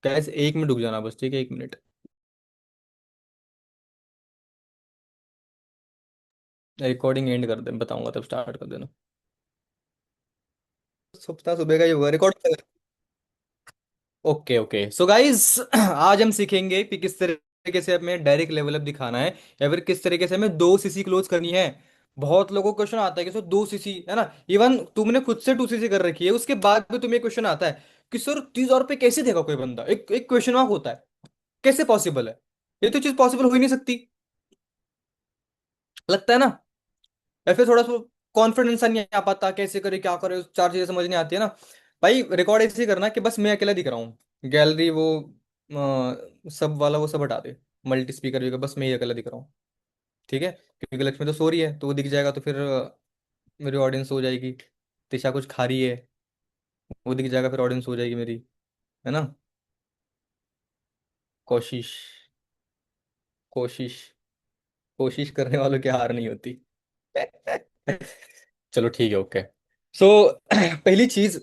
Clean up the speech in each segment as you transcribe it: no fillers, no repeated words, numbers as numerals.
कैसे, 1 मिनट रुक जाना बस, ठीक है, 1 मिनट। रिकॉर्डिंग एंड कर दे, बताऊंगा तब स्टार्ट कर देना। सुबह सुबह का ही होगा record. Okay okay, so guys आज हम सीखेंगे कि किस तरीके से हमें डायरेक्ट लेवल अप दिखाना है, या फिर किस तरीके से हमें 2 सीसी क्लोज करनी है। बहुत लोगों को क्वेश्चन आता है कि सर 2 सीसी है ना, इवन तुमने खुद से 2 सीसी कर रखी है, उसके बाद भी तुम्हें क्वेश्चन आता है कि सर 30,000 रुपये कैसे देगा कोई बंदा, एक एक क्वेश्चन मार्क होता है, कैसे पॉसिबल है। ये तो चीज पॉसिबल हो ही नहीं सकती, लगता है ना। या फिर थोड़ा सा कॉन्फिडेंस नहीं आ पाता, कैसे करे क्या करे, 4 चीजें समझ नहीं आती है ना। भाई रिकॉर्ड ऐसे ही करना कि बस मैं अकेला दिख रहा हूँ, गैलरी वो सब वाला वो सब हटा दे, मल्टी स्पीकर भी बस मैं ही अकेला दिख रहा हूँ। ठीक है, क्योंकि लक्ष्मी तो सो रही है तो वो दिख जाएगा, तो फिर मेरी ऑडियंस हो जाएगी। तिशा कुछ खा रही है, वो दिख जाएगा, फिर ऑडियंस हो जाएगी मेरी, है ना। कोशिश, कोशिश, कोशिश करने वालों की हार नहीं होती। चलो ठीक है, ओके। सो पहली चीज,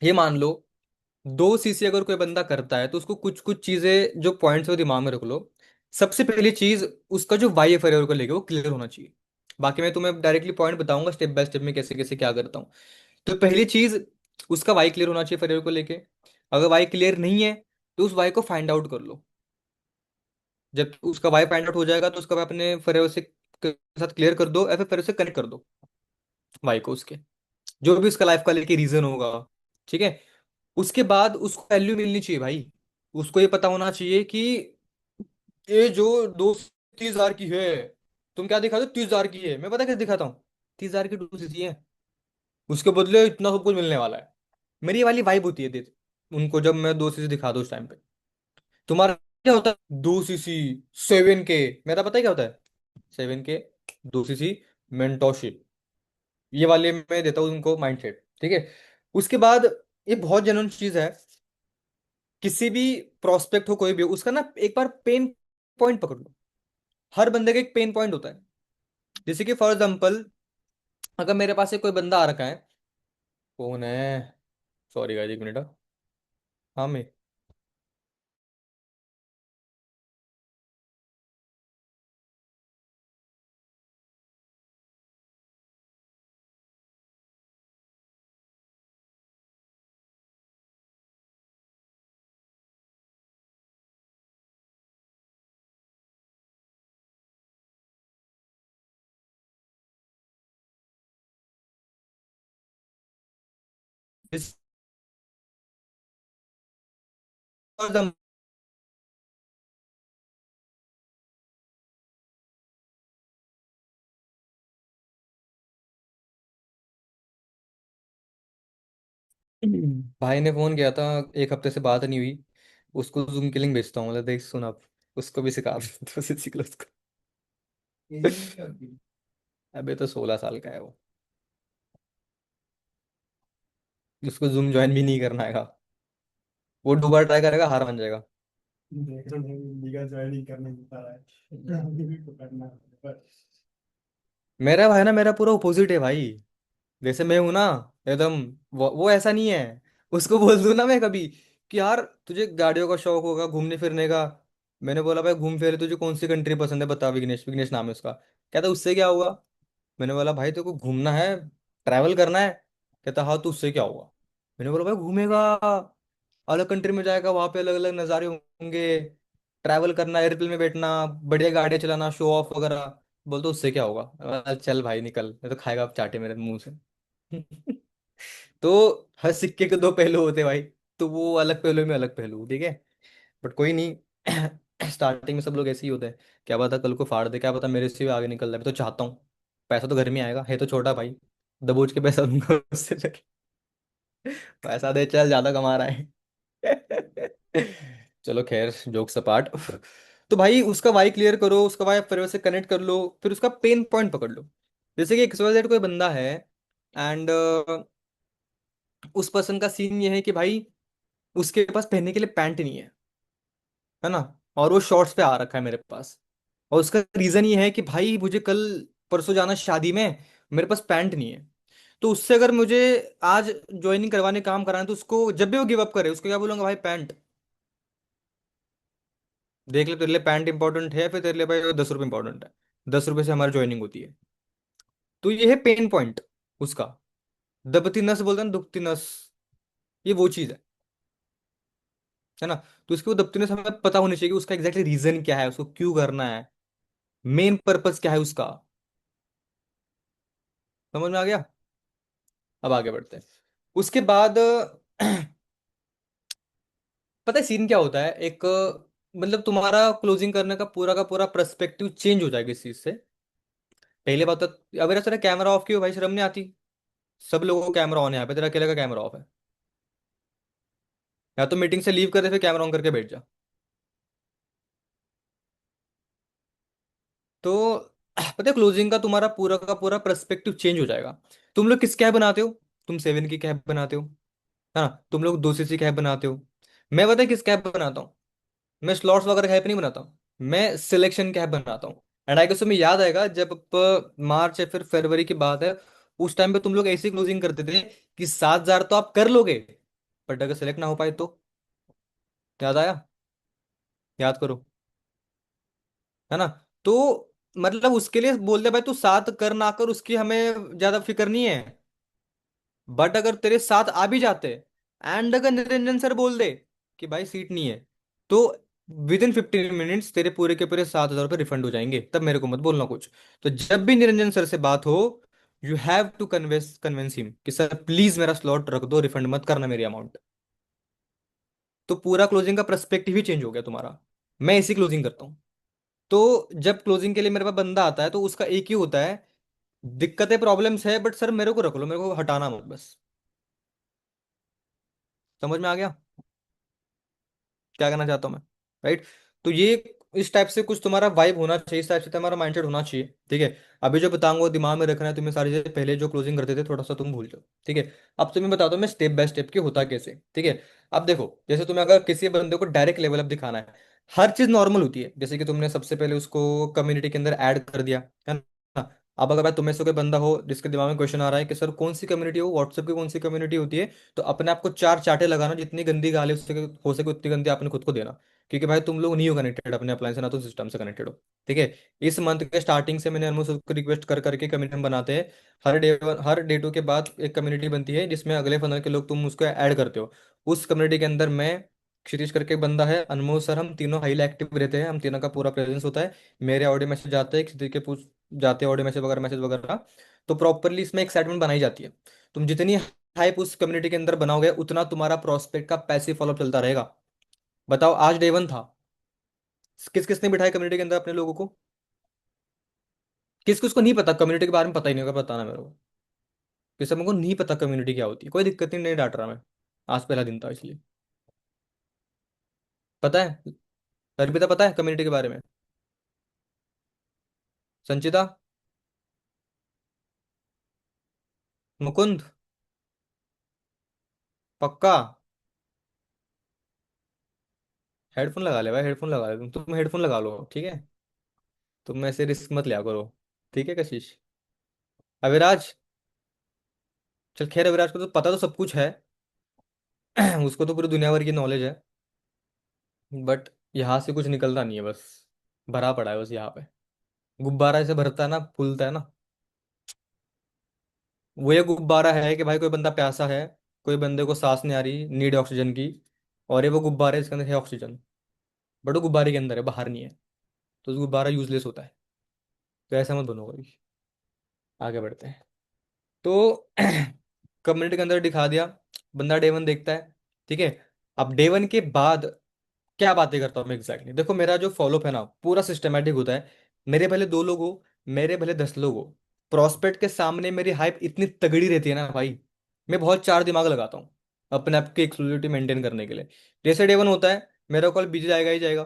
ये मान लो 2 सीसी अगर कोई बंदा करता है तो उसको कुछ कुछ चीजें जो पॉइंट्स है वो दिमाग में रख लो। सबसे पहली चीज, उसका जो वाई एफ को लेके वो क्लियर होना चाहिए। बाकी मैं तुम्हें डायरेक्टली पॉइंट बताऊंगा स्टेप बाय स्टेप में कैसे कैसे क्या करता हूँ। तो पहली चीज, उसका वाई क्लियर होना चाहिए फेरियर को लेके। अगर वाई क्लियर नहीं है तो उस वाई को फाइंड आउट कर लो। जब उसका वाई फाइंड आउट हो जाएगा तो उसका वाई अपने फेरियर से के साथ क्लियर कर दो, या फिर फेरियर से कनेक्ट कर दो वाई को उसके, जो भी उसका लाइफ का लेके रीजन होगा। ठीक है, उसके बाद उसको वैल्यू मिलनी चाहिए भाई। उसको ये पता होना चाहिए कि ये जो 30,000 की है, तुम क्या दिखा दो 30,000 की है, मैं पता कैसे दिखाता हूँ। 30,000 की 2 सीसी है, उसके बदले इतना सब कुछ मिलने वाला है। मेरी ये वाली वाइब होती है उनको, जब मैं 2 सीसी दिखा दूँ उस टाइम पे। तुम्हारा क्या होता है, 2 सीसी, 7 के, मेरा पता है क्या होता है, 7 के, 2 सीसी, मेंटोरशिप, ये वाले मैं देता हूँ उनको माइंडसेट। ठीक है, उसके बाद ये बहुत जेन्युइन चीज है, किसी भी प्रोस्पेक्ट हो कोई भी हो, उसका ना एक बार पेन पॉइंट पकड़ लो। हर बंदे का एक पेन पॉइंट होता है। जैसे कि फॉर एग्जांपल, अगर मेरे पास एक कोई बंदा आ रखा है, कौन है, सॉरी गाइस 1 मिनट। हाँ मैं फॉर एग्जांपल, भाई ने फोन किया था, 1 हफ्ते से बात नहीं हुई, उसको जूम की लिंक भेजता हूँ, मतलब देख सुन आप, उसको भी सिखा दो तो सीख लो उसको। अबे तो 16 साल का है वो, उसको जूम ज्वाइन भी नहीं करना है। वो 2 बार ट्राई करेगा, हार मान जाएगा। मेरा भाई ना, मेरा पूरा अपोजिट है भाई। जैसे मैं हूं ना, एकदम, वो ऐसा नहीं है। उसको बोल दूं ना मैं कभी कि यार तुझे गाड़ियों का शौक होगा, घूमने फिरने का। मैंने बोला भाई घूम फिर, तुझे कौन सी कंट्री पसंद है बता, विघ्नेश, विघ्नेश नाम है उसका। कहता उससे क्या होगा। मैंने बोला भाई तेरे को घूमना है, ट्रैवल करना है। कहता हाँ, तो उससे क्या होगा। मैंने बोला भाई घूमेगा, अलग कंट्री में जाएगा, वहां पे अलग अलग नज़ारे होंगे, ट्रैवल करना, एयरप्लेन में बैठना, बढ़िया गाड़ियाँ चलाना, शो ऑफ वगैरह। बोलते उससे क्या होगा। मैंने बोला, चल भाई निकल, मैं तो खाएगा आप चाटे मेरे मुंह से। तो हर सिक्के के 2 पहलू होते हैं भाई। तो वो अलग पहलू में अलग पहलू, ठीक है। बट कोई नहीं, स्टार्टिंग में सब लोग ऐसे ही होते हैं। क्या पता कल को फाड़ दे, क्या पता मेरे से भी आगे निकल जाए, मैं तो चाहता हूँ। पैसा तो घर में आएगा, है तो छोटा भाई, दबोच के पैसा दूंगा उससे फिर। पैसा दे चल, ज्यादा कमा रहा है। चलो खैर, जोक्स अपार्ट। तो भाई उसका वाई क्लियर करो, उसका वाई फिर से कनेक्ट कर लो, फिर उसका पेन पॉइंट पकड़ लो। जैसे कि XYZ कोई बंदा है, एंड उस पर्सन का सीन ये है कि भाई उसके पास पहनने के लिए पैंट नहीं है ना, और वो शॉर्ट्स पे आ रखा है मेरे पास। और उसका रीजन ये है कि भाई मुझे कल परसों जाना शादी में, मेरे पास पैंट नहीं है। तो उससे अगर मुझे आज ज्वाइनिंग करवाने काम कराना है, तो उसको जब भी वो गिव अप करे उसको क्या बोलूंगा, भाई पैंट। देख ले, तेरे लिए पैंट इंपॉर्टेंट है, फिर तेरे लिए भाई 10 रुपये इंपॉर्टेंट है। 10 रुपये से हमारी ज्वाइनिंग होती है। तो ये है पेन पॉइंट उसका। दबती नस बोलते हैं ना, दुखती नस, ये वो चीज है ना। तो इसकी वो दबती नस हमें पता होनी चाहिए कि उसका एग्जैक्टली रीजन क्या है, उसको क्यों करना है, मेन पर्पस क्या है उसका। समझ में आ गया। अब आगे बढ़ते हैं। उसके बाद पता है सीन क्या होता है, एक मतलब तुम्हारा क्लोजिंग करने का पूरा पर्सपेक्टिव चेंज हो जाएगा इस चीज से। पहले बात तो, अगर तेरा कैमरा ऑफ किया भाई, शर्म नहीं आती? सब लोगों को कैमरा ऑन है, यहाँ पे तेरा अकेले का कैमरा ऑफ है। या तो मीटिंग से लीव कर दे, फिर कैमरा ऑन करके बैठ जा। तो पता है क्लोजिंग का तुम्हारा पूरा का पूरा पर्सपेक्टिव चेंज हो जाएगा। तुम लोग किस कैब बनाते हो? तुम 7 की कैब बनाते हो, है ना। तुम लोग 2 सीसी कैब बनाते हो। मैं पता है किस कैब बनाता हूँ? मैं स्लॉट्स वगैरह कैब नहीं बनाता हूँ, मैं सिलेक्शन कैब बनाता हूँ। एंड आई गेस तुम्हें याद आएगा, जब मार्च या फिर फरवरी की बात है, उस टाइम पे तुम लोग ऐसी क्लोजिंग करते थे कि 7,000 तो आप कर लोगे, बट अगर सेलेक्ट ना हो पाए तो? याद आया? याद करो, है ना। तो मतलब उसके लिए बोल दे भाई, तू 7 कर ना कर, उसकी हमें ज्यादा फिक्र नहीं है। बट अगर तेरे साथ आ भी जाते, एंड अगर निरंजन सर बोल दे कि भाई सीट नहीं है, तो विद इन 15 मिनट्स तेरे पूरे के पूरे 7,000 रुपये रिफंड हो जाएंगे। तब मेरे को मत बोलना कुछ। तो जब भी निरंजन सर से बात हो, you have to convince him कि सर प्लीज मेरा स्लॉट रख दो, रिफंड मत करना मेरी अमाउंट। तो पूरा क्लोजिंग का पर्सपेक्टिव ही चेंज हो गया तुम्हारा। मैं ऐसी क्लोजिंग करता हूँ। तो जब क्लोजिंग के लिए मेरे पास बंदा आता है, तो उसका एक ही होता है, दिक्कतें प्रॉब्लम्स है बट सर मेरे को रख लो, मेरे को हटाना मत बस। समझ में आ गया क्या कहना चाहता हूँ मैं? राइट। तो ये इस टाइप से कुछ तुम्हारा वाइब होना चाहिए, इस टाइप से तुम्हारा माइंडसेट होना चाहिए, ठीक है। अभी जो बताऊंगा वो दिमाग में रखना है तुम्हें, सारी चीजें पहले जो क्लोजिंग करते थे थोड़ा सा तुम भूल जाओ, ठीक है। अब तुम्हें बताता हूँ मैं स्टेप बाय स्टेप कि होता कैसे, ठीक है। अब देखो, जैसे तुम्हें अगर किसी बंदे को डायरेक्ट लेवल अप दिखाना है, हर चीज नॉर्मल होती है। जैसे कि तुमने सबसे पहले उसको कम्युनिटी के अंदर ऐड कर दिया, है ना। अब अगर भाई तुम्हें से कोई बंदा हो जिसके दिमाग में क्वेश्चन आ रहा है कि सर कौन सी कम्युनिटी हो, व्हाट्सएप की कौन सी कम्युनिटी होती है, तो अपने आप को 4 चांटे लगाना, जितनी गंदी गाली उससे हो सके उतनी गंदी आपने खुद को देना। क्योंकि भाई तुम लोग नहीं हो कनेक्टेड अपने अप्लायंस से, ना तो सिस्टम से कनेक्टेड हो, ठीक है। इस मंथ के स्टार्टिंग से मैंने ऑलमोस्ट उसको रिक्वेस्ट कर करके कम्युनिटी बनाते हैं। हर डे टू के बाद एक कम्युनिटी बनती है, जिसमें अगले 15 के लोग तुम उसको ऐड करते हो। उस कम्युनिटी के अंदर मैं, क्षितिज करके एक बंदा है, अनमोल सर, हम तीनों हाईली एक्टिव रहते हैं, हम तीनों का पूरा प्रेजेंस होता है। मेरे ऑडियो मैसेज आते हैं, क्षितिज के पूछ जाते हैं ऑडियो मैसेज वगैरह। तो प्रॉपरली इसमें एक्साइटमेंट बनाई जाती है। तुम जितनी हाइप उस कम्युनिटी के अंदर बनाओगे, उतना तुम्हारा प्रोस्पेक्ट का पैसिव फॉलोअप चलता रहेगा। बताओ, आज डे 1 था, किस किसने बिठाया कम्युनिटी के अंदर अपने लोगों को? किस किस को नहीं पता कम्युनिटी के बारे में, पता ही नहीं होगा, बताना मेरे को। किस को नहीं पता कम्युनिटी क्या होती है, कोई दिक्कत नहीं, नहीं डांट रहा मैं। आज पहला दिन था इसलिए। पता है? अर्पिता पता है कम्युनिटी के बारे में? संचिता? मुकुंद? पक्का? हेडफोन लगा ले भाई, हेडफोन लगा ले, तुम हेडफोन लगा लो, ठीक है। तुम ऐसे रिस्क मत लिया करो, ठीक है कशिश। अविराज? चल खैर, अविराज को तो पता तो सब कुछ है। उसको तो पूरी दुनिया भर की नॉलेज है। बट यहाँ से कुछ निकलता नहीं है बस, भरा पड़ा है बस यहाँ पे। गुब्बारा ऐसे भरता है ना, फूलता है ना, वो ये गुब्बारा है कि भाई कोई बंदा प्यासा है, कोई बंदे को सांस नहीं आ रही, नीड ऑक्सीजन की, और ये वो गुब्बारा है, इसके अंदर है ऑक्सीजन, बट वो गुब्बारे के अंदर है, बाहर नहीं है। तो उस गुब्बारा यूजलेस होता है। तो ऐसा मत बनो कभी। आगे बढ़ते हैं। तो कम्युनिटी के अंदर दिखा दिया, बंदा डे 1 देखता है, ठीक है। अब डे 1 के बाद क्या बातें करता हूँ मैं एग्जैक्टली, देखो मेरा जो फॉलोअप है ना पूरा सिस्टमेटिक होता है। मेरे भले 2 लोग हो, मेरे भले 10 लोग हो, प्रोस्पेक्ट के सामने मेरी हाइप इतनी तगड़ी रहती है ना भाई, मैं बहुत चार दिमाग लगाता हूँ अपने आप की एक्सक्लूसिविटी मेंटेन करने के लिए। जैसे डे 1 होता है, मेरा कॉल बिजी जाएगा ही जाएगा,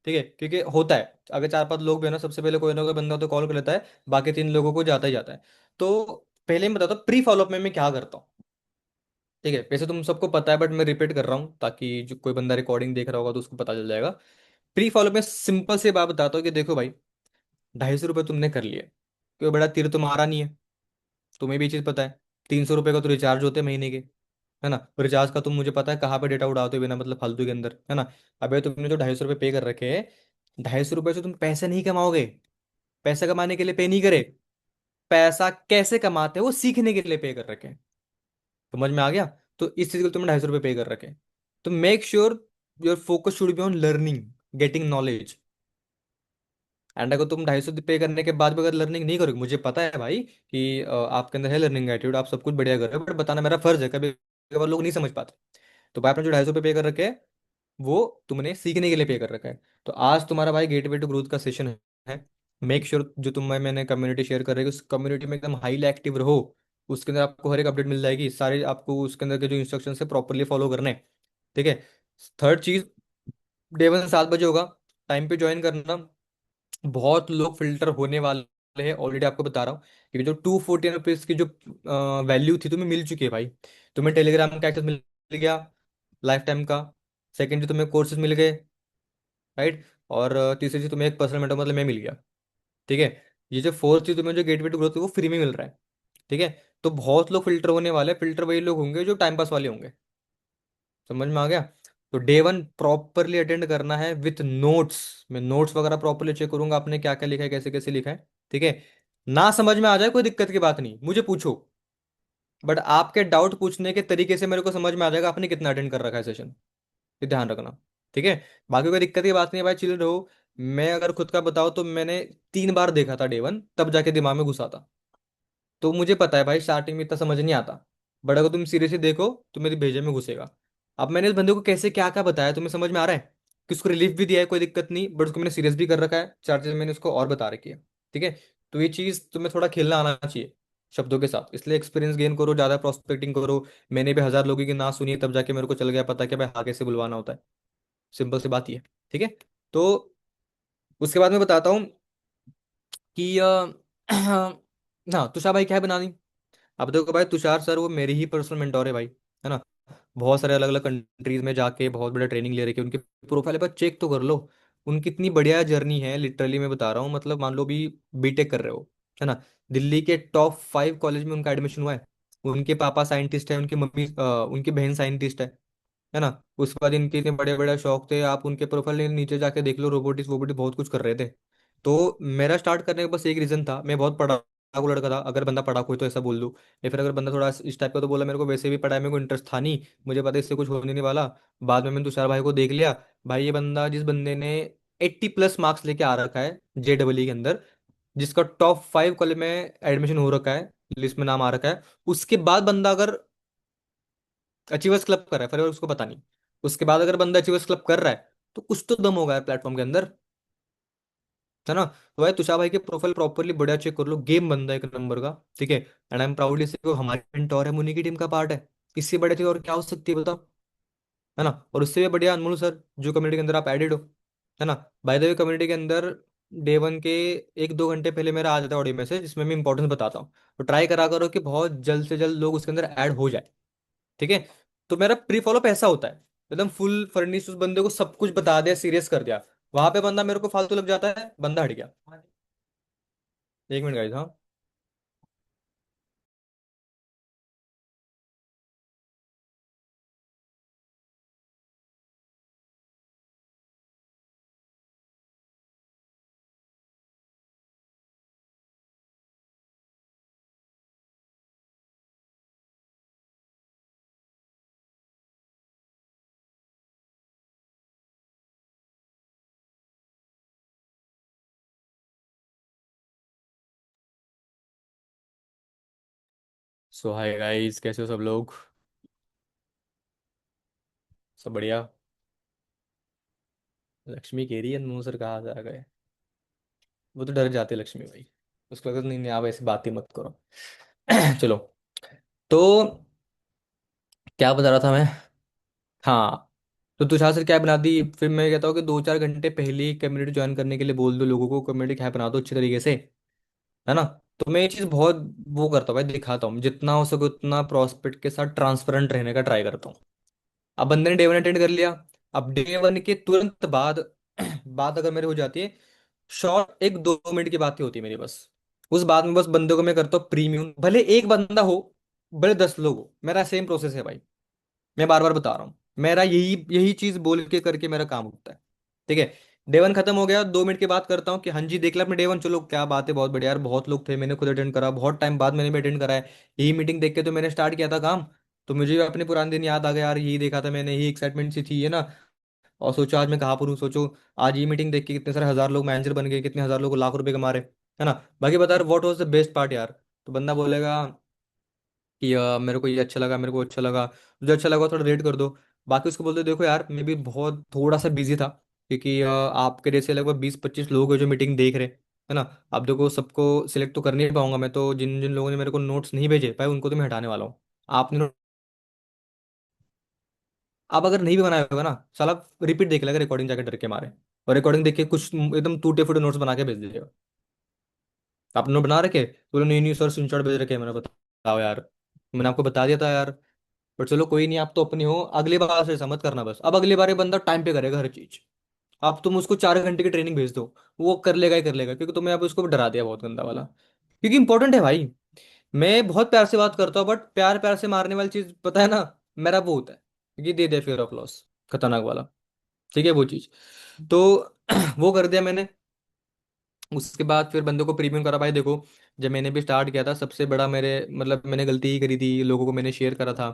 ठीक है। क्योंकि होता है, अगर 4 5 लोग भी है ना, सबसे पहले कोई ना कोई बंदा तो कॉल कर लेता है, बाकी 3 लोगों को जाता ही जाता है। तो पहले मैं बताता हूँ प्री फॉलोअप में मैं क्या करता हूँ, ठीक है। वैसे तुम सबको पता है, बट मैं रिपीट कर रहा हूँ ताकि जो कोई बंदा रिकॉर्डिंग देख रहा होगा तो उसको पता चल जाएगा। प्री फॉलोअप में सिंपल से बात बताता हूँ कि देखो भाई, 250 रुपये तुमने कर लिए, कोई बड़ा तीर तुम्हारा नहीं है, तुम्हें भी ये चीज़ पता है। 300 रुपये का तो रिचार्ज होते हैं महीने के, है ना। रिचार्ज का तुम मुझे पता है कहाँ पे डेटा उड़ाते हो बिना मतलब फालतू के अंदर, है ना। अबे तुमने जो 250 रुपये पे कर रखे हैं, 250 रुपये से तुम पैसे नहीं कमाओगे। पैसा कमाने के लिए पे नहीं करे। पैसा कैसे कमाते हैं वो सीखने के लिए पे कर रखे हैं। समझ में आ गया। तो इस चीज के लिए तुमने 250 रुपये पे कर रखे हैं। तो make sure your focus should be on learning, getting knowledge. And अगर तुम 250 पे करने के बाद भी अगर लर्निंग नहीं करोगे, मुझे पता है भाई कि आपके अंदर है लर्निंग एटीट्यूड, आप सब कुछ बढ़िया कर रहे हो, बट बताना मेरा फर्ज है, कभी कभार लोग नहीं समझ पाते। तो भाई आपने जो 250 पे कर रखे हैं, वो तुमने सीखने के लिए पे कर रखा है। तो आज तुम्हारा भाई गेटवे टू ग्रोथ का सेशन है। मेक श्योर जो मैंने कम्युनिटी शेयर कर रही है उस कम्युनिटी में एकदम हाईली एक्टिव रहो। उसके अंदर आपको हर एक अपडेट मिल जाएगी, सारे आपको उसके अंदर के जो इंस्ट्रक्शन है प्रॉपरली फॉलो करने हैं। ठीक है। थर्ड चीज, डे 1 7 बजे होगा, टाइम पे ज्वाइन करना। बहुत लोग फिल्टर होने वाले हैं ऑलरेडी, आपको बता रहा हूँ। क्योंकि जो 214 रुपीज की जो वैल्यू थी तुम्हें मिल चुकी है भाई। तुम्हें टेलीग्राम का एक्सेस मिल गया लाइफ टाइम का। सेकेंड तुम्हें कोर्सेज मिल गए, राइट। और तीसरी चीज तुम्हें एक पर्सनल मेंटर मतलब मैं मिल गया। ठीक है। ये जो फोर्थ चीज तुम्हें जो गेटवे टू ग्रोथ है वो फ्री में मिल रहा है। ठीक है। तो बहुत लोग फिल्टर होने वाले हैं, फिल्टर वही लोग होंगे जो टाइम पास वाले होंगे। समझ में आ गया। तो डे 1 प्रॉपरली अटेंड करना है विथ नोट्स। मैं नोट्स वगैरह प्रॉपरली चेक करूंगा आपने क्या क्या लिखा है, कैसे कैसे लिखा है। ठीक है। ना समझ में आ जाए कोई दिक्कत की बात नहीं, मुझे पूछो। बट आपके डाउट पूछने के तरीके से मेरे को समझ में आ जाएगा आपने कितना अटेंड कर रखा है सेशन। ये ध्यान रखना। ठीक है। बाकी कोई दिक्कत की बात नहीं है भाई, चिल रहो। मैं अगर खुद का बताऊं तो मैंने 3 बार देखा था डे 1, तब जाके दिमाग में घुसा था। तो मुझे पता है भाई स्टार्टिंग में इतना समझ नहीं आता। बट अगर तुम सीरियसली देखो तो मेरे भेजे में घुसेगा। अब मैंने इस बंदे को कैसे क्या क्या बताया तुम्हें समझ में आ रहा है। कि उसको रिलीफ भी दिया है, कोई दिक्कत नहीं, बट उसको मैंने सीरियस भी कर रखा है, 4 चीज मैंने उसको और बता रखी है। ठीक है। तो ये चीज तुम्हें थोड़ा खेलना आना चाहिए शब्दों के साथ, इसलिए एक्सपीरियंस गेन करो, ज्यादा प्रोस्पेक्टिंग करो। मैंने भी 1000 लोगों की ना सुनी तब जाके मेरे को चल गया पता कि भाई हाँ कैसे बुलवाना होता है। सिंपल सी बात ये है। ठीक है। तो उसके बाद मैं बताता हूँ कि ना तुषार भाई क्या है बना दी। अब देखो भाई तुषार सर वो मेरे ही पर्सनल मेंटोर है भाई, है ना। बहुत सारे अलग अलग कंट्रीज में जाके बहुत बड़ा ट्रेनिंग ले रखी है, उनकी प्रोफाइल पर चेक तो कर लो। उनकी इतनी बढ़िया जर्नी है, लिटरली मैं बता रहा हूँ, मतलब मान लो भी बीटेक कर रहे हो, है ना। दिल्ली के टॉप 5 कॉलेज में उनका एडमिशन हुआ है। उनके पापा साइंटिस्ट है, उनकी मम्मी उनकी बहन साइंटिस्ट है ना। उसके बाद इनके इतने बड़े बड़े शौक थे, आप उनके प्रोफाइल नीचे जाके देख लो, रोबोटिक्स वोबोटिक्स बहुत कुछ कर रहे थे। तो मेरा स्टार्ट करने का बस एक रीजन था, मैं बहुत पढ़ाकू लड़का था, अगर बंदा पढ़ाकू है तो ऐसा बोल दूं। या फिर अगर बंदा थोड़ा इस टाइप का तो बोला, मेरे को वैसे भी पढ़ाई में कोई इंटरेस्ट था नहीं, मुझे पता है इससे कुछ होने नहीं वाला। बाद में मैंने तुषार भाई को देख लिया। भाई ये बंदा, जिस बंदे ने 80+ मार्क्स लेके आ रखा है JEE के अंदर, जिसका टॉप 5 कॉलेज में एडमिशन हो रखा है, लिस्ट में नाम आ रखा है, उसके बाद बंदा अगर अचीवर्स क्लब कर रहा है, फिर उसको पता नहीं, उसके बाद अगर बंदा अचीवर्स क्लब कर रहा है तो कुछ तो दम होगा प्लेटफॉर्म के अंदर, है ना। तो भाई तुषार भाई के प्रोफाइल प्रॉपरली बढ़िया चेक कर लो, गेम बंदा एक नंबर का। ठीक है। एंड आई एम प्राउडली से वो हमारे मेंटोर है, मुनि की टीम का पार्ट है। इससे बड़े चीज और क्या हो सकती है बताओ, है ना। और उससे भी बढ़िया अनमोल सर, जो कम्युनिटी के अंदर आप एडिड हो, है ना। बाय द वे कम्युनिटी के अंदर डे 1 के 1 2 घंटे पहले मेरा आ जाता है ऑडियो मैसेज, जिसमें मैं इंपॉर्टेंस बताता हूँ। तो ट्राई करा करो कि बहुत जल्द से जल्द लोग उसके अंदर ऐड हो जाए। ठीक है। तो मेरा प्री फॉलो ऐसा होता है, एकदम फुल फर्निश, उस बंदे को सब कुछ बता दिया, सीरियस कर दिया। वहां पे बंदा मेरे को फालतू लग जाता है, बंदा हट गया। 1 मिनट गाइस, हाँ। सो हाय गाइस, कैसे हो सब लोग। सब बढ़िया। लक्ष्मी कह रही है मुंह सर कहाँ जा गए। वो तो डर जाते लक्ष्मी भाई, उसको लगता नहीं नहीं आप ऐसी बात ही मत करो। चलो। तो क्या बता रहा था मैं। हाँ। तो तुषार सर क्या बना दी, फिर मैं कहता हूँ कि 2 4 घंटे पहले ही कम्युनिटी ज्वाइन करने के लिए बोल दो लोगों को, कम्युनिटी क्या बना दो अच्छी तरीके से, है ना। तो मैं ये चीज़ बहुत वो करता हूँ भाई, दिखाता हूँ जितना हो सके उतना प्रोस्पेक्ट के साथ ट्रांसपेरेंट रहने का ट्राई करता हूँ। अब बंदे ने डे 1 अटेंड कर लिया। अब डे 1 के तुरंत बाद बात अगर मेरी हो जाती है, शॉर्ट 1 2 मिनट की बात ही होती है मेरी बस। उस बात में बस बंदे को मैं करता हूँ प्रीमियम, भले एक बंदा हो, भले 10 लोग हो, मेरा सेम प्रोसेस है भाई। मैं बार बार बता रहा हूँ, मेरा यही यही चीज बोल के करके मेरा काम होता है। ठीक है। डे वन खत्म हो गया, 2 मिनट के बाद करता हूँ कि हाँ जी देख लिया अपने डे वन, चलो क्या बात है, बहुत बढ़िया यार, बहुत लोग थे, मैंने खुद अटेंड करा, बहुत टाइम बाद मैंने भी अटेंड करा है। यही मीटिंग देख के तो मैंने स्टार्ट किया था काम। तो मुझे भी अपने पुराने दिन याद आ गया यार, यही देखा था मैंने, यही एक्साइटमेंट सी थी, है ना। और सोचो आज मैं कहाँ पर हूँ, सोचो आज ये मीटिंग देख के कितने सारे हजार लोग मैनेजर बन गए, कितने हजार लोग लाख रुपए कमा रहे, है ना। बाकी बता रहे what was the best part यार। तो बंदा बोलेगा कि मेरे को ये अच्छा लगा, मेरे को अच्छा लगा, तुझे अच्छा लगा थोड़ा रेट कर दो। बाकी उसको बोलते देखो यार मैं भी बहुत थोड़ा सा बिजी था, क्योंकि आपके जैसे लगभग 20-25 लोग हैं जो मीटिंग देख रहे है ना। अब देखो सबको सिलेक्ट तो कर नहीं पाऊंगा मैं, तो जिन जिन लोगों ने मेरे को नोट्स नहीं भेजे भाई उनको तो मैं हटाने वाला हूँ। आपने अब अगर नहीं भी बनाया होगा ना, साला रिपीट देख लेगा रिकॉर्डिंग जाके डर के मारे, और रिकॉर्डिंग देख के कुछ एकदम टूटे फूटे नोट्स बना के भेज दीजिएगा। आपने नोट बना रखे, बोले नहीं नहीं सर स्क्रीनशॉट भेज रखे हैं। मैंने बताओ यार, मैंने आपको बता दिया था यार। पर चलो कोई नहीं, आप तो अपनी हो, अगली बार से ऐसा मत करना बस। अब अगली बार ये बंदा टाइम पे करेगा हर चीज। आप तुम उसको 4 घंटे की ट्रेनिंग भेज दो, वो कर लेगा ही कर लेगा, क्योंकि तुमने अब उसको डरा दिया बहुत गंदा वाला। क्योंकि इंपॉर्टेंट है भाई। मैं बहुत प्यार से बात करता हूँ, बट प्यार प्यार से मारने वाली चीज पता है ना, मेरा वो होता है कि दे दे फियर ऑफ लॉस, खतरनाक वाला। ठीक है वो चीज। तो वो कर दिया मैंने। उसके बाद फिर बंदों को प्रीमियम करा भाई देखो। जब मैंने भी स्टार्ट किया था, सबसे बड़ा मेरे मतलब मैंने गलती ही करी थी, लोगों को मैंने शेयर करा था।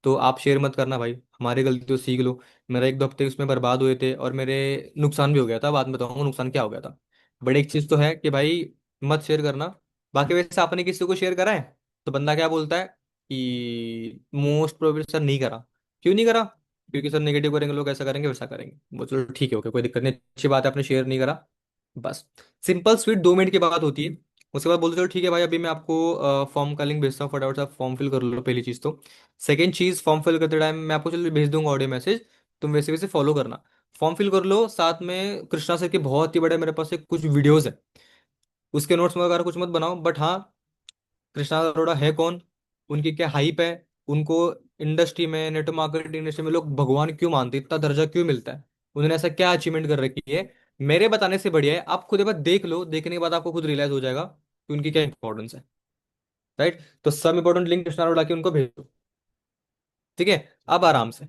तो आप शेयर मत करना भाई, हमारी गलती तो सीख लो। मेरा 1-2 हफ्ते उसमें बर्बाद हुए थे, और मेरे नुकसान भी हो गया था, बाद में बताऊंगा नुकसान क्या हो गया था। बट एक चीज़ तो है कि भाई मत शेयर करना। बाकी वैसे आपने किसी को शेयर करा है, तो बंदा क्या बोलता है कि मोस्ट प्रोबेबली सर नहीं करा। क्यों नहीं करा? क्योंकि सर नेगेटिव करेंगे लोग, ऐसा करेंगे वैसा करेंगे। वो चलो ठीक है, ओके कोई दिक्कत नहीं, अच्छी बात है आपने शेयर नहीं करा। बस सिंपल स्वीट 2 मिनट की बात होती है। उसके बाद बोलते चलो ठीक है भाई, अभी मैं आपको फॉर्म का लिंक भेजता हूँ, फटाफट से आप फॉर्म फिल कर लो, पहली चीज़ तो। सेकंड चीज़, फॉर्म फिल करते टाइम मैं आपको चलो भेज दूंगा ऑडियो मैसेज, तुम वैसे वैसे फॉलो करना। फॉर्म फिल कर लो, साथ में कृष्णा सर के बहुत ही बड़े मेरे पास एक कुछ वीडियोस है, उसके नोट्स वगैरह कुछ मत बनाओ, बट हाँ कृष्णा अरोड़ा है कौन, उनकी क्या हाइप है, उनको इंडस्ट्री में, नेटवर्क मार्केटिंग इंडस्ट्री में लोग भगवान क्यों मानते हैं, इतना दर्जा क्यों मिलता है, उन्होंने ऐसा क्या अचीवमेंट कर रखी है। मेरे बताने से बढ़िया है आप खुद एक बार देख लो, देखने के बाद आपको खुद रियलाइज हो जाएगा कि उनकी क्या इंपॉर्टेंस है। राइट। तो सब इंपॉर्टेंट लिंक कृष्णा अरोड़ा की उनको भेज दो। ठीक है। अब आराम से,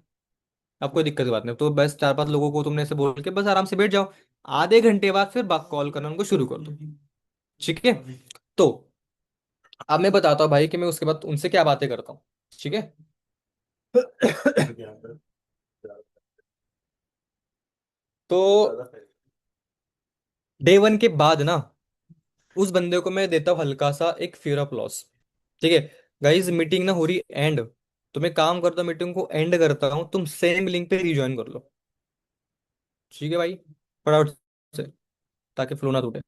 अब कोई दिक्कत की बात नहीं, तो बस 4-5 लोगों को तुमने ऐसे बोल के बस आराम से बैठ जाओ। आधे घंटे बाद फिर कॉल करना उनको शुरू कर दो। ठीक है। तो अब मैं बताता हूँ भाई कि मैं उसके बाद उनसे क्या बातें करता हूँ। ठीक है। तो डे वन के बाद ना, उस बंदे को मैं देता हूँ हल्का सा एक फियर ऑफ लॉस। ठीक है। गाइस मीटिंग ना हो रही एंड, तो मैं काम करता हूँ मीटिंग को एंड करता हूँ, तुम सेम लिंक पे रिज्वाइन कर लो। ठीक है भाई, फटाफट से, ताकि फ्लो ना टूटे।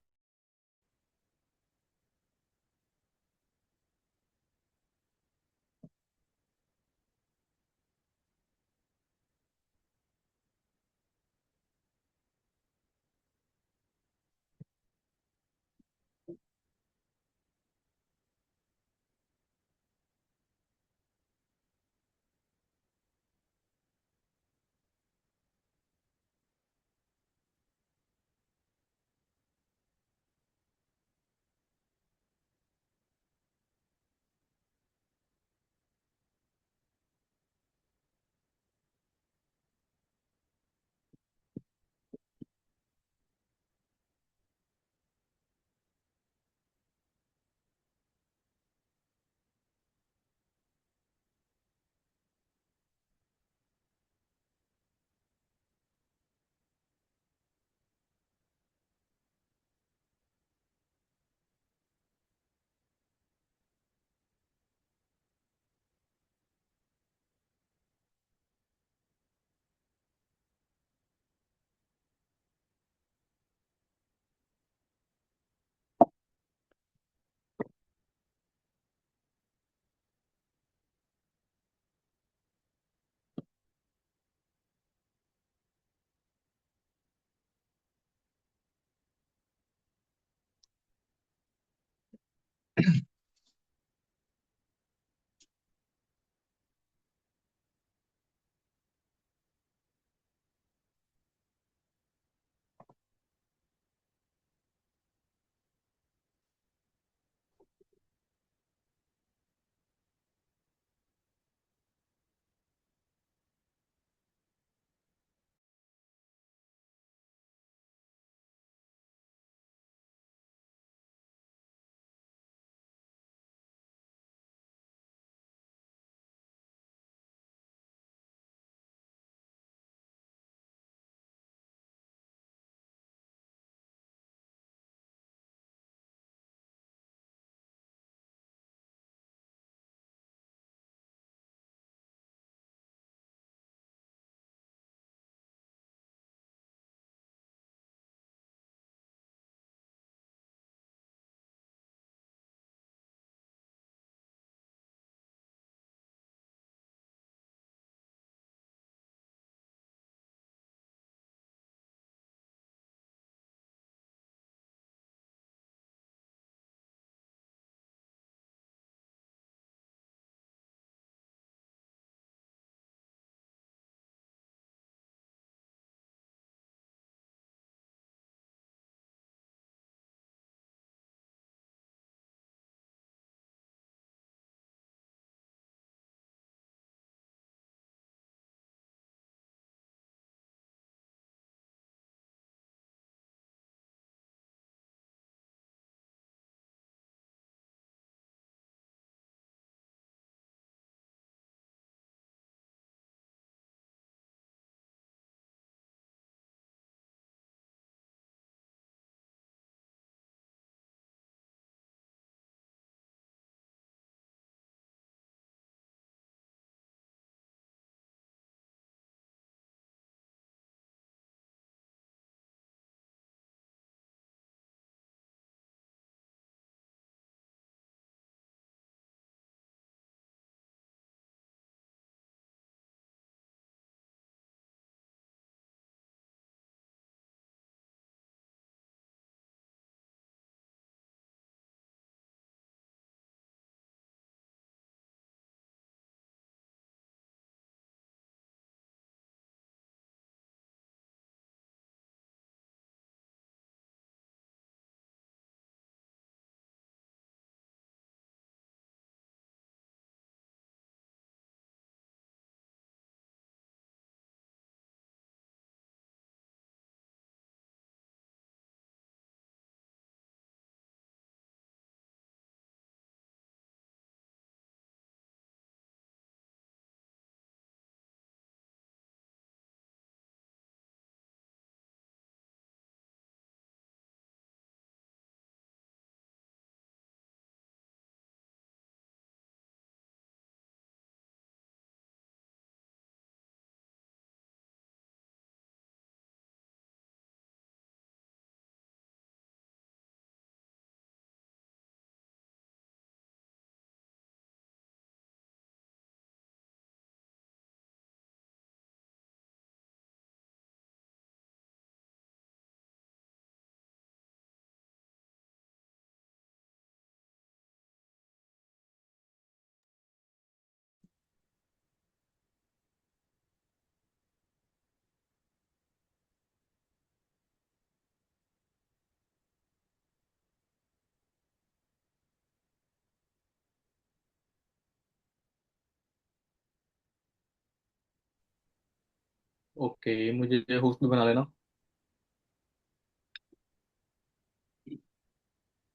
ओके, मुझे होस्ट भी बना लेना।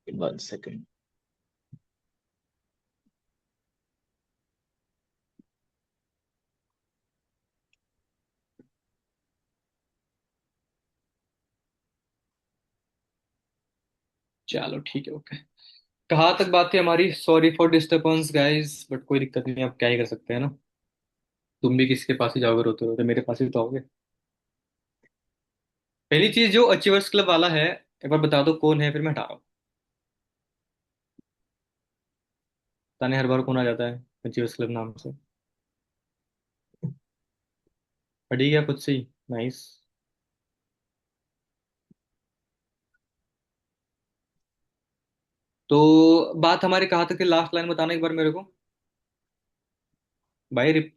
1 सेकेंड। चलो ठीक है, ओके। कहाँ तक बात थी हमारी? Sorry for disturbance guys, but कोई दिक्कत नहीं, आप क्या ही कर सकते हैं ना। तुम भी किसके पास ही जाओगे रोते रोते, मेरे पास ही तो आओगे। पहली चीज जो अचीवर्स क्लब वाला है, एक बार बता दो कौन है, फिर मैं हटा रहा हूँ। ताने हर बार कौन आ जाता है अचीवर्स क्लब नाम से? पढ़ी गया खुद से ही। नाइस। तो बात हमारी कहाँ तक थी? लास्ट लाइन बताना एक बार मेरे को। भाई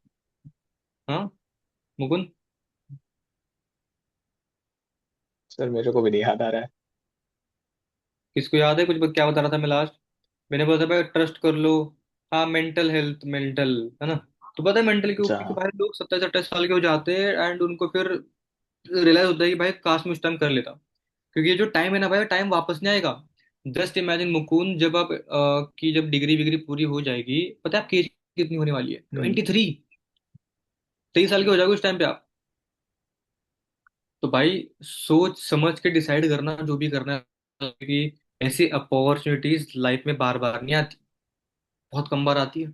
हाँ, मुकुंद। सर मेरे को भी नहीं याद आ रहा है। किसको याद है कुछ? क्या बता रहा था मैं लास्ट? मैंने बोला था भाई ट्रस्ट कर लो। हाँ, मेंटल हेल्थ, मेंटल, है ना? तो पता है मेंटल क्यों? अच्छा क्योंकि हाँ। भाई लोग 27-28 साल के हो जाते हैं एंड उनको फिर रियलाइज होता है कि भाई काश मैं उस टाइम कर लेता। क्योंकि ये जो टाइम है ना भाई, टाइम वापस नहीं आएगा। जस्ट इमेजिन मुकुंद, जब आप की जब डिग्री विग्री पूरी हो जाएगी, पता है आपकी एज कितनी होने वाली है? हम्म। 23। 23 साल के हो जाओगे उस टाइम पे आप। तो भाई सोच समझ के डिसाइड करना जो भी करना है, कि ऐसी अपॉर्चुनिटीज लाइफ में बार बार नहीं आती, बहुत कम बार आती है।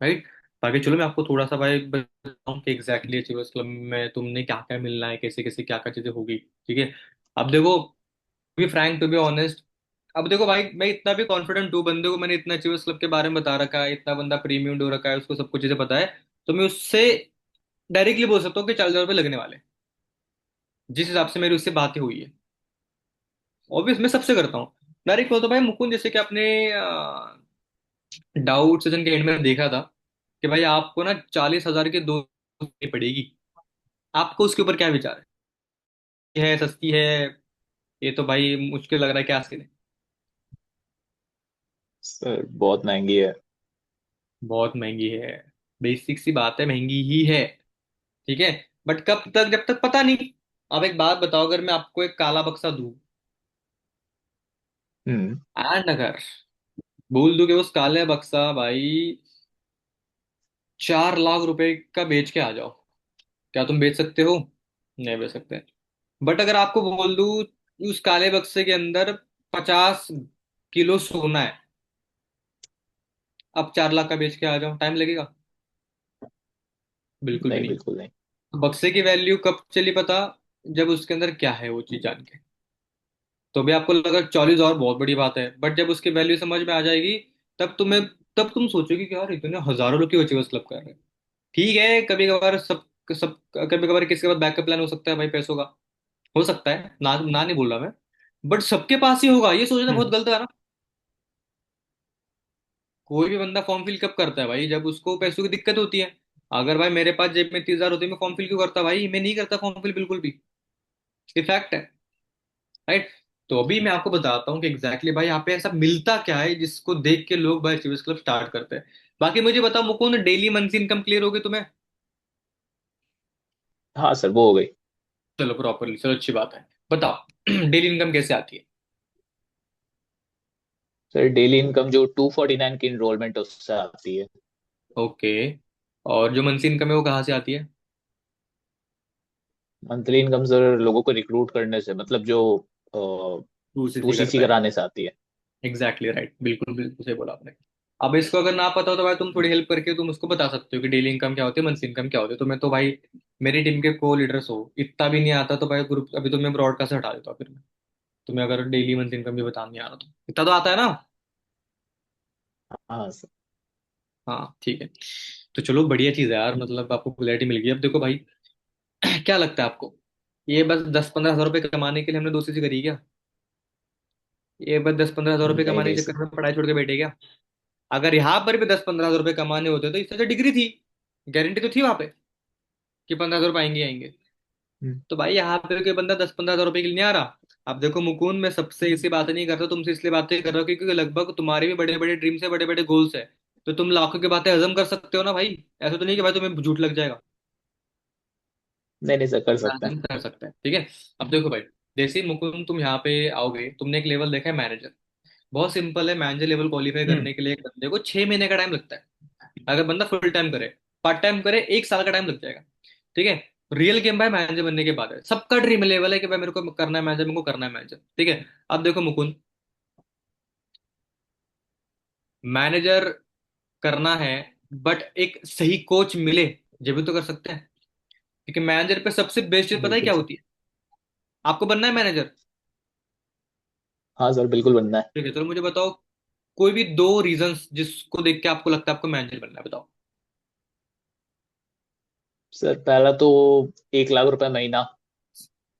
राइट। बाकी चलो मैं आपको थोड़ा सा भाई बताऊं कि एग्जैक्टली अचीवर्स क्लब में तुमने क्या क्या मिलना है, कैसे कैसे क्या क्या चीजें होगी। ठीक है। अब देखो, be frank to be honest, अब देखो भाई, मैं इतना भी कॉन्फिडेंट हूँ, बंदे को मैंने इतना अचीवर्स क्लब के बारे में बता रखा है, इतना बंदा प्रीमियम हो रखा है, उसको सब कुछ चीजें पता है। तो मैं उससे डायरेक्टली बोल सकता हूँ कि 40,000 रुपये लगने वाले हैं, जिस हिसाब से मेरी उससे बातें हुई है। ऑब्वियस मैं सबसे करता हूँ डायरेक्ट। बोलता भाई मुकुंद, जैसे कि अपने डाउट सेशन के एंड में देखा था कि भाई आपको ना 40,000 की दो लेनी पड़ेगी। आपको उसके ऊपर क्या विचार है सस्ती है? ये तो भाई मुश्किल लग रहा है, क्या सीन है? सर बहुत महंगी है। बहुत महंगी है। बेसिक सी बात है, महंगी ही है। ठीक है। बट कब तक, जब तक पता नहीं। अब एक बात बताओ, अगर मैं आपको एक काला बक्सा दूं हम्म। एंड अगर बोल दूं कि उस काले बक्सा भाई 4 लाख रुपए का बेच के आ जाओ, क्या तुम बेच सकते हो? नहीं बेच सकते। बट अगर आपको बोल दूं उस काले बक्से के अंदर 50 किलो सोना है, अब 4 लाख का बेच के आ जाओ, टाइम लगेगा? बिल्कुल भी नहीं नहीं। बिल्कुल नहीं। बक्से की वैल्यू कब चली पता? जब उसके अंदर क्या है वो चीज जान के। तो भी आपको लगा 40 और बहुत बड़ी बात है, बट जब उसकी वैल्यू समझ में आ जाएगी, तब तुम्हें तब तुम सोचोगे कि यार इतने हजारों लोग क्यों अचीवर्स क्लब कर रहे हैं। ठीक है, कभी कभार सब सब कभी कभार किसी के पास बैकअप प्लान हो सकता है भाई पैसों का। हो सकता है ना, ना नहीं बोल रहा मैं। बट सबके पास ही होगा ये सोचना बहुत हम्म। गलत है ना। कोई भी बंदा फॉर्म फिल कब करता है भाई? जब उसको पैसों की दिक्कत होती है। अगर भाई मेरे पास जेब में 30,000 होती है, मैं फॉर्म फिल क्यों करता भाई? मैं नहीं करता फॉर्म फिल बिल्कुल भी। ये फैक्ट है। राइट। तो अभी मैं आपको बताता हूँ कि एग्जैक्टली भाई यहाँ पे ऐसा मिलता क्या है जिसको देख के लोग भाई चिवस क्लब स्टार्ट करते हैं। बाकी मुझे बताओ Mukund, daily monthly income clear होगी तुम्हें? हाँ सर वो हो गई। चलो प्रॉपरली, चलो अच्छी बात है। बताओ डेली इनकम कैसे आती है? सर डेली इनकम जो 249 की इनरोलमेंट उससे आती है। ओके। और जो मंथली इनकम है वो कहाँ से आती है? मंथली इनकम सर लोगों को रिक्रूट करने से, मतलब जो टू टू सीसी सीसी करता है। कराने से आती है। एग्जैक्टली राइट, बिल्कुल बिल्कुल सही बोला आपने। अब इसको अगर ना पता हो तो भाई तुम थोड़ी हेल्प करके तुम उसको बता सकते हो कि डेली इनकम क्या होती है, मंथली इनकम क्या होती है। तो मैं तो भाई, मेरी टीम के को लीडर्स हो, इतना भी नहीं आता तो भाई ग्रुप अभी तो मैं ब्रॉडकास्ट से हटा देता हूँ फिर मैं। तुम्हें अगर डेली मंथ इनकम भी बताना नहीं आ रहा तो इतना तो आता है ना। हाँ सर। हाँ ठीक है। तो चलो बढ़िया चीज़ है यार, मतलब आपको क्लैरिटी मिल गई। अब देखो भाई क्या लगता है आपको, ये बस 10-15 हज़ार रुपये कमाने के लिए हमने दोस्ती करी क्या? ये बस 10-15 हज़ार रुपये नहीं कमाने नहीं के सर। चक्कर में पढ़ाई छोड़ के बैठे क्या? अगर यहाँ पर भी 10-15 हज़ार रुपये कमाने होते तो इससे तो डिग्री थी, गारंटी तो थी वहां पे कि 15 हज़ार रुपये आएंगे आएंगे। हम्म। तो भाई यहाँ पे कोई बंदा 10-15 हज़ार रुपये के लिए नहीं आ रहा। अब देखो मुकुंद, मैं सबसे इसी बातें नहीं करता, तुमसे इसलिए बातें कर रहा हूँ क्योंकि लगभग तुम्हारे भी बड़े बड़े ड्रीम्स है, बड़े बड़े गोल्स है। तो तुम लाखों की बातें हजम कर सकते हो ना भाई। ऐसा तो नहीं कि भाई तुम्हें झूठ लग जाएगा। नहीं नहीं सर, कर सकते हैं। इमेजिन कर सकते हैं, ठीक है। अब देखो भाई, जैसे ही मुकुंद तुम यहाँ पे आओगे, तुमने एक लेवल देखा है मैनेजर। बहुत सिंपल है, मैनेजर लेवल क्वालिफाई हम्म। करने के लिए एक बंदे को 6 महीने का टाइम लगता है। अगर बंदा फुल टाइम करे, पार्ट टाइम करे, 1 साल का टाइम लग जाएगा, ठीक है। रियल गेम भाई मैनेजर बनने के बाद है, सबका ड्रीम लेवल है कि भाई मेरे को करना है मैनेजर, मेरे को करना है मैनेजर, ठीक है। अब देखो मुकुंद, मैनेजर करना है, बट एक सही कोच मिले जब भी तो कर सकते हैं। क्योंकि मैनेजर पे सबसे बेस्ट चीज पता है बिल्कुल क्या सर। होती है? आपको बनना है मैनेजर, हाँ सर, बिल्कुल बनना है। ठीक है। तो मुझे बताओ, कोई भी 2 रीजंस जिसको देख के आपको लगता है आपको मैनेजर बनना है, बताओ। सर पहला तो 1 लाख रुपए महीना।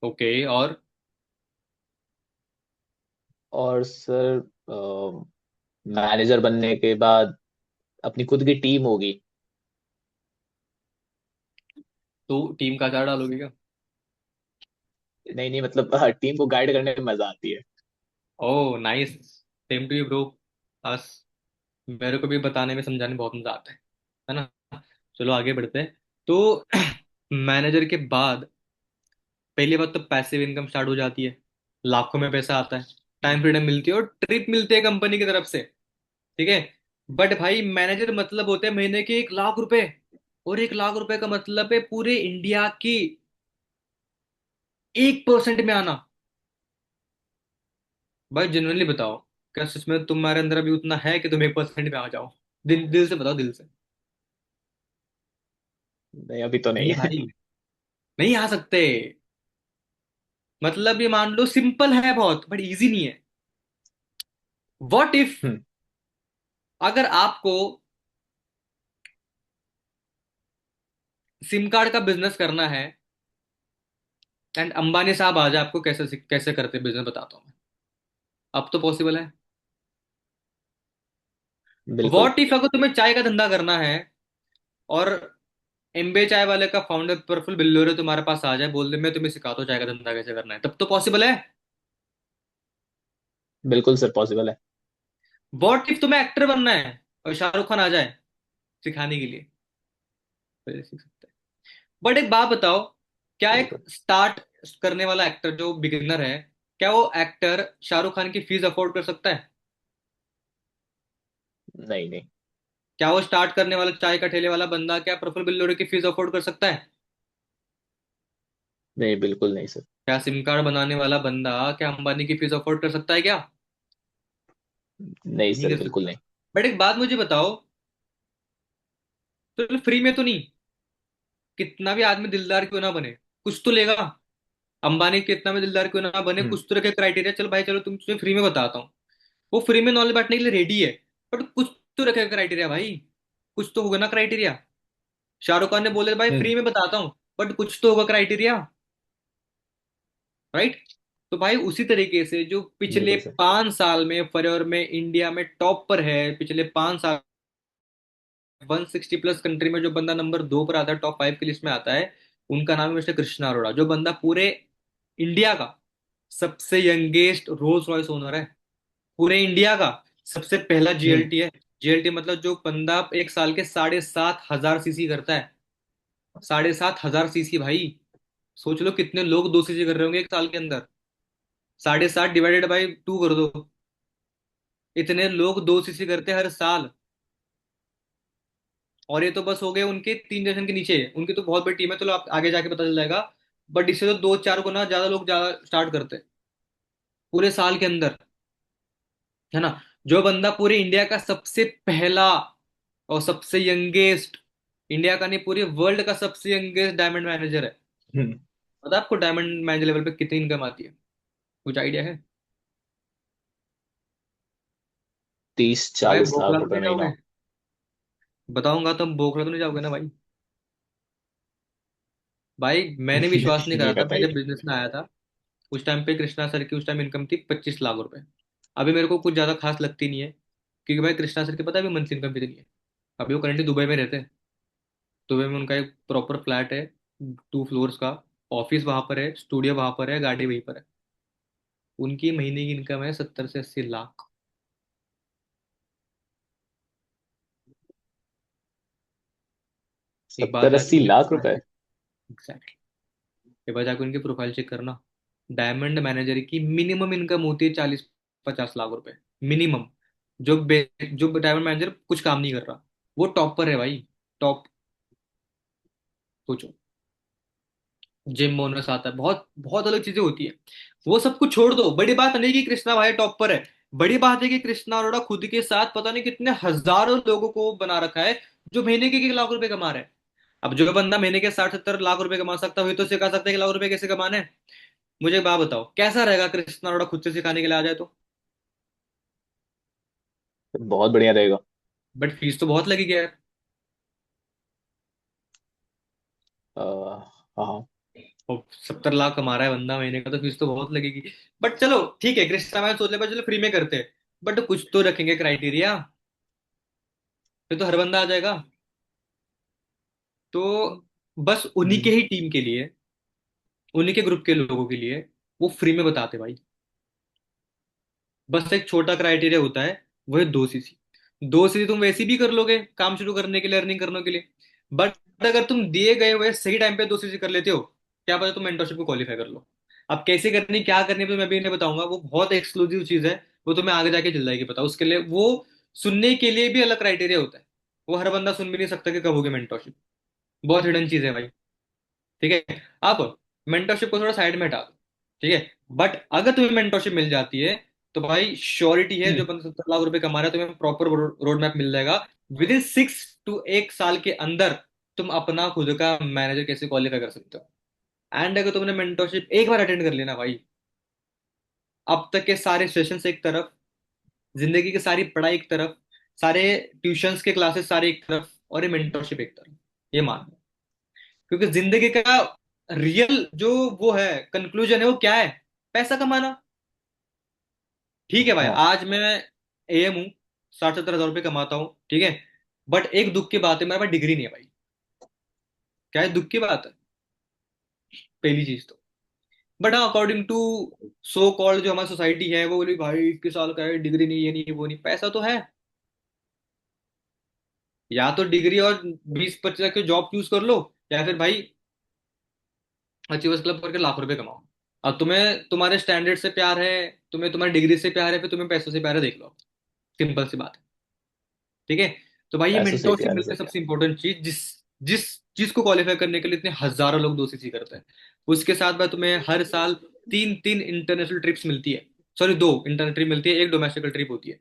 ओके, और? और सर मैनेजर बनने के बाद अपनी खुद की टीम होगी। तो टीम का चार्ट डालोगे क्या? नहीं नहीं, मतलब टीम को गाइड करने में मजा आती है। Oh nice, same to you bro. बस, मेरे को भी बताने में समझाने में बहुत मजा आता है ना। चलो आगे बढ़ते हैं। तो मैनेजर के बाद पहली बात तो पैसिव इनकम स्टार्ट हो जाती है, लाखों में पैसा आता है, टाइम फ्रीडम मिलती है और ट्रिप मिलती है कंपनी की तरफ से, ठीक है। बट भाई मैनेजर मतलब होते हैं महीने के 1 लाख रुपए, और 1 लाख रुपए का मतलब है पूरे इंडिया की 1% में आना। भाई जनरली बताओ, क्या सच में तुम्हारे अंदर अभी उतना है कि तुम 1% में आ जाओ? दिल दिल से बताओ, दिल से। नहीं, अभी तो नहीं नहीं है। भाई, नहीं आ सकते। मतलब ये मान लो सिंपल है बहुत, बट इजी नहीं है। व्हाट इफ, हम्म। अगर आपको सिम कार्ड का बिजनेस करना है, एंड अंबानी साहब आ जाए, आपको कैसे कैसे करते बिजनेस बताता हूँ मैं। अब तो पॉसिबल है। बिल्कुल। व्हाट इफ अगर तुम्हें चाय का धंधा करना है, और एम्बे चाय वाले का फाउंडर प्रफुल्ल बिल्लोरे तुम्हारे पास आ जाए, बोल दे मैं तुम्हें सिखाता हूँ चाय का धंधा कैसे करना है, तब तो पॉसिबल है। बिल्कुल सर, पॉसिबल है। व्हाट इफ तुम्हें एक्टर बनना है और शाहरुख खान आ जाए सिखाने के लिए, फिर सीख सकते हैं। बट एक बात बताओ, क्या एक बिल्कुल। स्टार्ट करने वाला एक्टर जो बिगिनर है, क्या वो एक्टर शाहरुख खान की फीस अफोर्ड कर सकता है? नहीं नहीं। क्या वो स्टार्ट करने वाला चाय का ठेले वाला बंदा क्या प्रफुल्ल बिल्लोरे की फीस अफोर्ड कर सकता है? नहीं, बिल्कुल नहीं सर। क्या सिम कार्ड बनाने वाला बंदा क्या अंबानी की फीस अफोर्ड कर सकता है क्या? नहीं नहीं सर, कर बिल्कुल सकता। नहीं। बट एक बात मुझे बताओ, तो फ्री में तो नहीं, कितना भी आदमी दिलदार क्यों ना बने, कुछ तो लेगा। अंबानी कितना भी दिलदार क्यों ना बने, हम्म। कुछ तो रखे क्राइटेरिया, चल भाई चलो तुम तुझे फ्री में बताता हूँ। वो फ्री में नॉलेज बांटने के लिए रेडी है, बट कुछ तो रखेगा क्राइटेरिया भाई, कुछ तो होगा ना क्राइटेरिया। शाहरुख खान ने बोले भाई हम्म। फ्री में बताता हूँ, बट कुछ तो होगा क्राइटेरिया, राइट। तो भाई उसी तरीके से जो पिछले बिल्कुल सर। 5 साल में फॉरएवर में इंडिया में टॉप पर है, पिछले 5 साल 160 प्लस कंट्री में जो बंदा नंबर 2 पर आता है, टॉप 5 की लिस्ट में आता है, उनका नाम है मिस्टर कृष्णा अरोड़ा। जो बंदा पूरे इंडिया का सबसे यंगेस्ट रोल्स रॉयस ओनर है, पूरे इंडिया का सबसे पहला हम्म। जीएलटी है। जीएलटी मतलब जो बंदा 1 साल के 7,500 सीसी करता है, 7,500 सीसी भाई। सोच लो कितने लोग 2 सीसी कर रहे होंगे 1 साल के अंदर, 7.5 डिवाइडेड बाई 2 कर दो, इतने लोग 2 सीसी करते हैं हर साल। और ये तो बस हो गए उनके 3 जनरेशन के नीचे, उनकी तो बहुत बड़ी टीम है, चलो आप आगे जाके पता चल जाएगा। बट इससे तो 2 4 गुना ज्यादा लोग ज्यादा स्टार्ट करते हैं पूरे साल के अंदर, है ना। जो बंदा पूरे इंडिया का सबसे पहला और सबसे यंगेस्ट, इंडिया का नहीं पूरे वर्ल्ड का सबसे यंगेस्ट डायमंड मैनेजर है। हम्म। पता है आपको डायमंड मैनेजर लेवल पे कितनी इनकम आती है? कुछ आइडिया है? भाई 30-40 लाख बोखला तो रुपए नहीं जाओगे? महीना। बताऊंगा तो बोखला तो नहीं जाओगे ना भाई? भाई मैंने विश्वास नहीं करा नहीं था, मैं बताइए। जब बिजनेस में आया था उस टाइम पे, कृष्णा सर की उस टाइम इनकम थी 25 लाख रुपए। अभी मेरे को कुछ ज्यादा खास लगती नहीं है, क्योंकि भाई कृष्णा सर की पता है अभी मंथली इनकम कितनी है? अभी वो करंटली दुबई में रहते हैं। दुबई में उनका एक प्रॉपर फ्लैट है, 2 फ्लोर्स का, ऑफिस वहां पर है, स्टूडियो वहां पर है, गाड़ी वहीं पर है। उनकी महीने की इनकम है 70 से 80 लाख। एक बात सत्तर है अस्सी मुझे लाख पता है, रुपए एग्जैक्टली। एक बार जाकर उनकी प्रोफाइल चेक करना। डायमंड मैनेजर की मिनिमम इनकम होती है 40-50 लाख रुपए, मिनिमम। जो डायमंड मैनेजर कुछ काम नहीं कर रहा, वो टॉप पर है भाई, टॉप। सोचो, जिम बोनस आता है, बहुत बहुत अलग चीजें होती है। वो सब कुछ छोड़ दो, बड़ी बात नहीं कि कृष्णा भाई टॉप पर है। बड़ी बात है कि कृष्णा अरोड़ा खुद के साथ पता नहीं कितने हजारों लोगों को बना रखा है, जो महीने के 1 लाख रुपए कमा रहे हैं। अब जो बंदा महीने के 60-70 लाख रुपए कमा सकता है, वही तो सिखा सकता है 1 लाख रुपए कैसे कमाने हैं। मुझे एक बात बताओ, कैसा रहेगा कृष्णा अरोड़ा खुद से सिखाने के लिए आ जाए तो? तो बहुत बढ़िया रहेगा। बट फीस तो बहुत लगेगी यार। हाँ। और 70 लाख कमा रहा है बंदा महीने का, तो फीस तो बहुत लगेगी। बट चलो ठीक है, कृष्णा मैं सोच ले पर चलो फ्री में करते हैं। बट कुछ तो रखेंगे क्राइटेरिया, फिर तो हर बंदा आ जाएगा। तो बस उन्हीं के हम्म। ही टीम के लिए, उन्हीं के ग्रुप के लोगों के लिए वो फ्री में बताते भाई। बस एक छोटा क्राइटेरिया होता है, वो है 2 सीसी। 2 सीसी तुम वैसे भी कर लोगे काम शुरू करने के लिए, अर्निंग करने के लिए। बट अगर तुम दिए गए हुए सही टाइम पे 2 सीसी कर लेते हो, क्या पता तुम मेंटरशिप को क्वालिफाई कर लो। अब कैसे करनी, क्या करनी, तो मैं भी नहीं बताऊंगा, वो बहुत एक्सक्लूसिव चीज है। वो तुम्हें आगे जाके चल जाएगी पता, उसके लिए वो सुनने के लिए भी अलग क्राइटेरिया होता है। वो हर बंदा सुन भी नहीं सकता कि कब होगी मेंटरशिप। बहुत हिडन चीज है भाई। ठीक है। आप मेंटरशिप को थोड़ा साइड में हटा दो, ठीक है। बट अगर तुम्हें मेंटरशिप मिल जाती है, तो भाई श्योरिटी है, जो हम्म। 70 लाख रुपए कमा रहा है तुम्हें प्रॉपर रोड मैप मिल जाएगा। विद इन 6 to 1 साल के अंदर तुम अपना खुद का मैनेजर कैसे क्वालिफाई कर सकते हो। एंड अगर तुमने मेंटरशिप एक बार अटेंड कर लेना भाई, अब तक के सारे सेशंस एक तरफ, जिंदगी की सारी पढ़ाई एक तरफ, सारे ट्यूशंस के क्लासेस सारे एक तरफ, और ये मेंटरशिप एक तरफ। ये मान लो। क्योंकि जिंदगी का रियल जो वो है, कंक्लूजन है, वो क्या है? पैसा कमाना। ठीक है भाई, हाँ। आज मैं एएम हूँ, 60-70 हजार रुपये कमाता हूँ, ठीक है। बट एक दुख की बात है, मेरे पास डिग्री नहीं है भाई। क्या है दुख की बात है? पहली चीज तो। बट हाँ, अकॉर्डिंग टू सो कॉल्ड जो हमारी सोसाइटी है, वो बोली भाई 21 साल का है, डिग्री नहीं, ये नहीं वो नहीं, पैसा तो है। या तो डिग्री और 20-25 लाख की जॉब चूज कर लो, या फिर भाई अचीवर्स क्लब करके लाख रुपए कमाओ। और तुम्हें तुम्हारे स्टैंडर्ड से प्यार है, तुम्हें तुम्हारी डिग्री से प्यार है, फिर तुम्हें पैसों से प्यार है, देख लो। सिंपल सी बात है। ठीक है। तो भाई ये पैसों से मेंटोरशिप प्यार मिलती से है क्या। सबसे इंपॉर्टेंट चीज, जिस जिस चीज को क्वालिफाई करने के लिए इतने हजारों लोग 2 सीसी करते हैं। उसके साथ भाई तुम्हें हर साल 3-3 इंटरनेशनल ट्रिप्स मिलती है। सॉरी, 2 इंटरनेशनल ट्रिप मिलती है, एक डोमेस्टिकल ट्रिप होती है।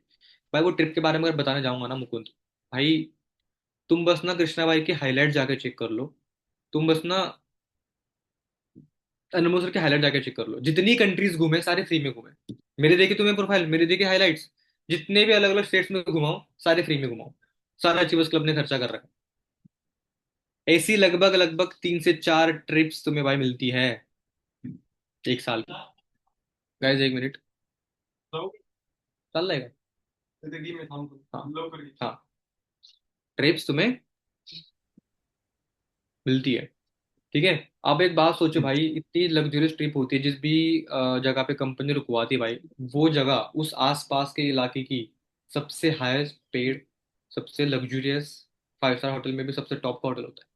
भाई वो ट्रिप के बारे में अगर बताने जाऊंगा ना मुकुंद भाई, तुम बस ना कृष्णा भाई के हाईलाइट जाके चेक कर लो। तुम बस ना अनमोल सर के हाईलाइट जाके चेक कर लो, जितनी कंट्रीज घूमे सारे फ्री में घूमे। मेरी देखी तुम्हें प्रोफाइल, मेरी देखी हाईलाइट्स, जितने भी अलग अलग स्टेट्स में घुमाओ, सारे फ्री में घुमाओ। सारा अचीवर्स क्लब ने खर्चा कर रखा है। ऐसी लगभग लगभग 3 से 4 ट्रिप्स तुम्हें भाई मिलती है एक साल की। गाइस 1 मिनट चल रहेगा। हाँ, हाँ, ट्रिप्स तुम्हें मिलती है। ठीक है। अब एक बात सोचो हम्म। भाई, इतनी लग्जरियस ट्रिप होती है, जिस भी जगह पे कंपनी रुकवाती है भाई, वो जगह उस आसपास के इलाके की सबसे हाईएस्ट पेड, सबसे लग्जरियस 5 स्टार होटल में भी सबसे टॉप का होटल होता है।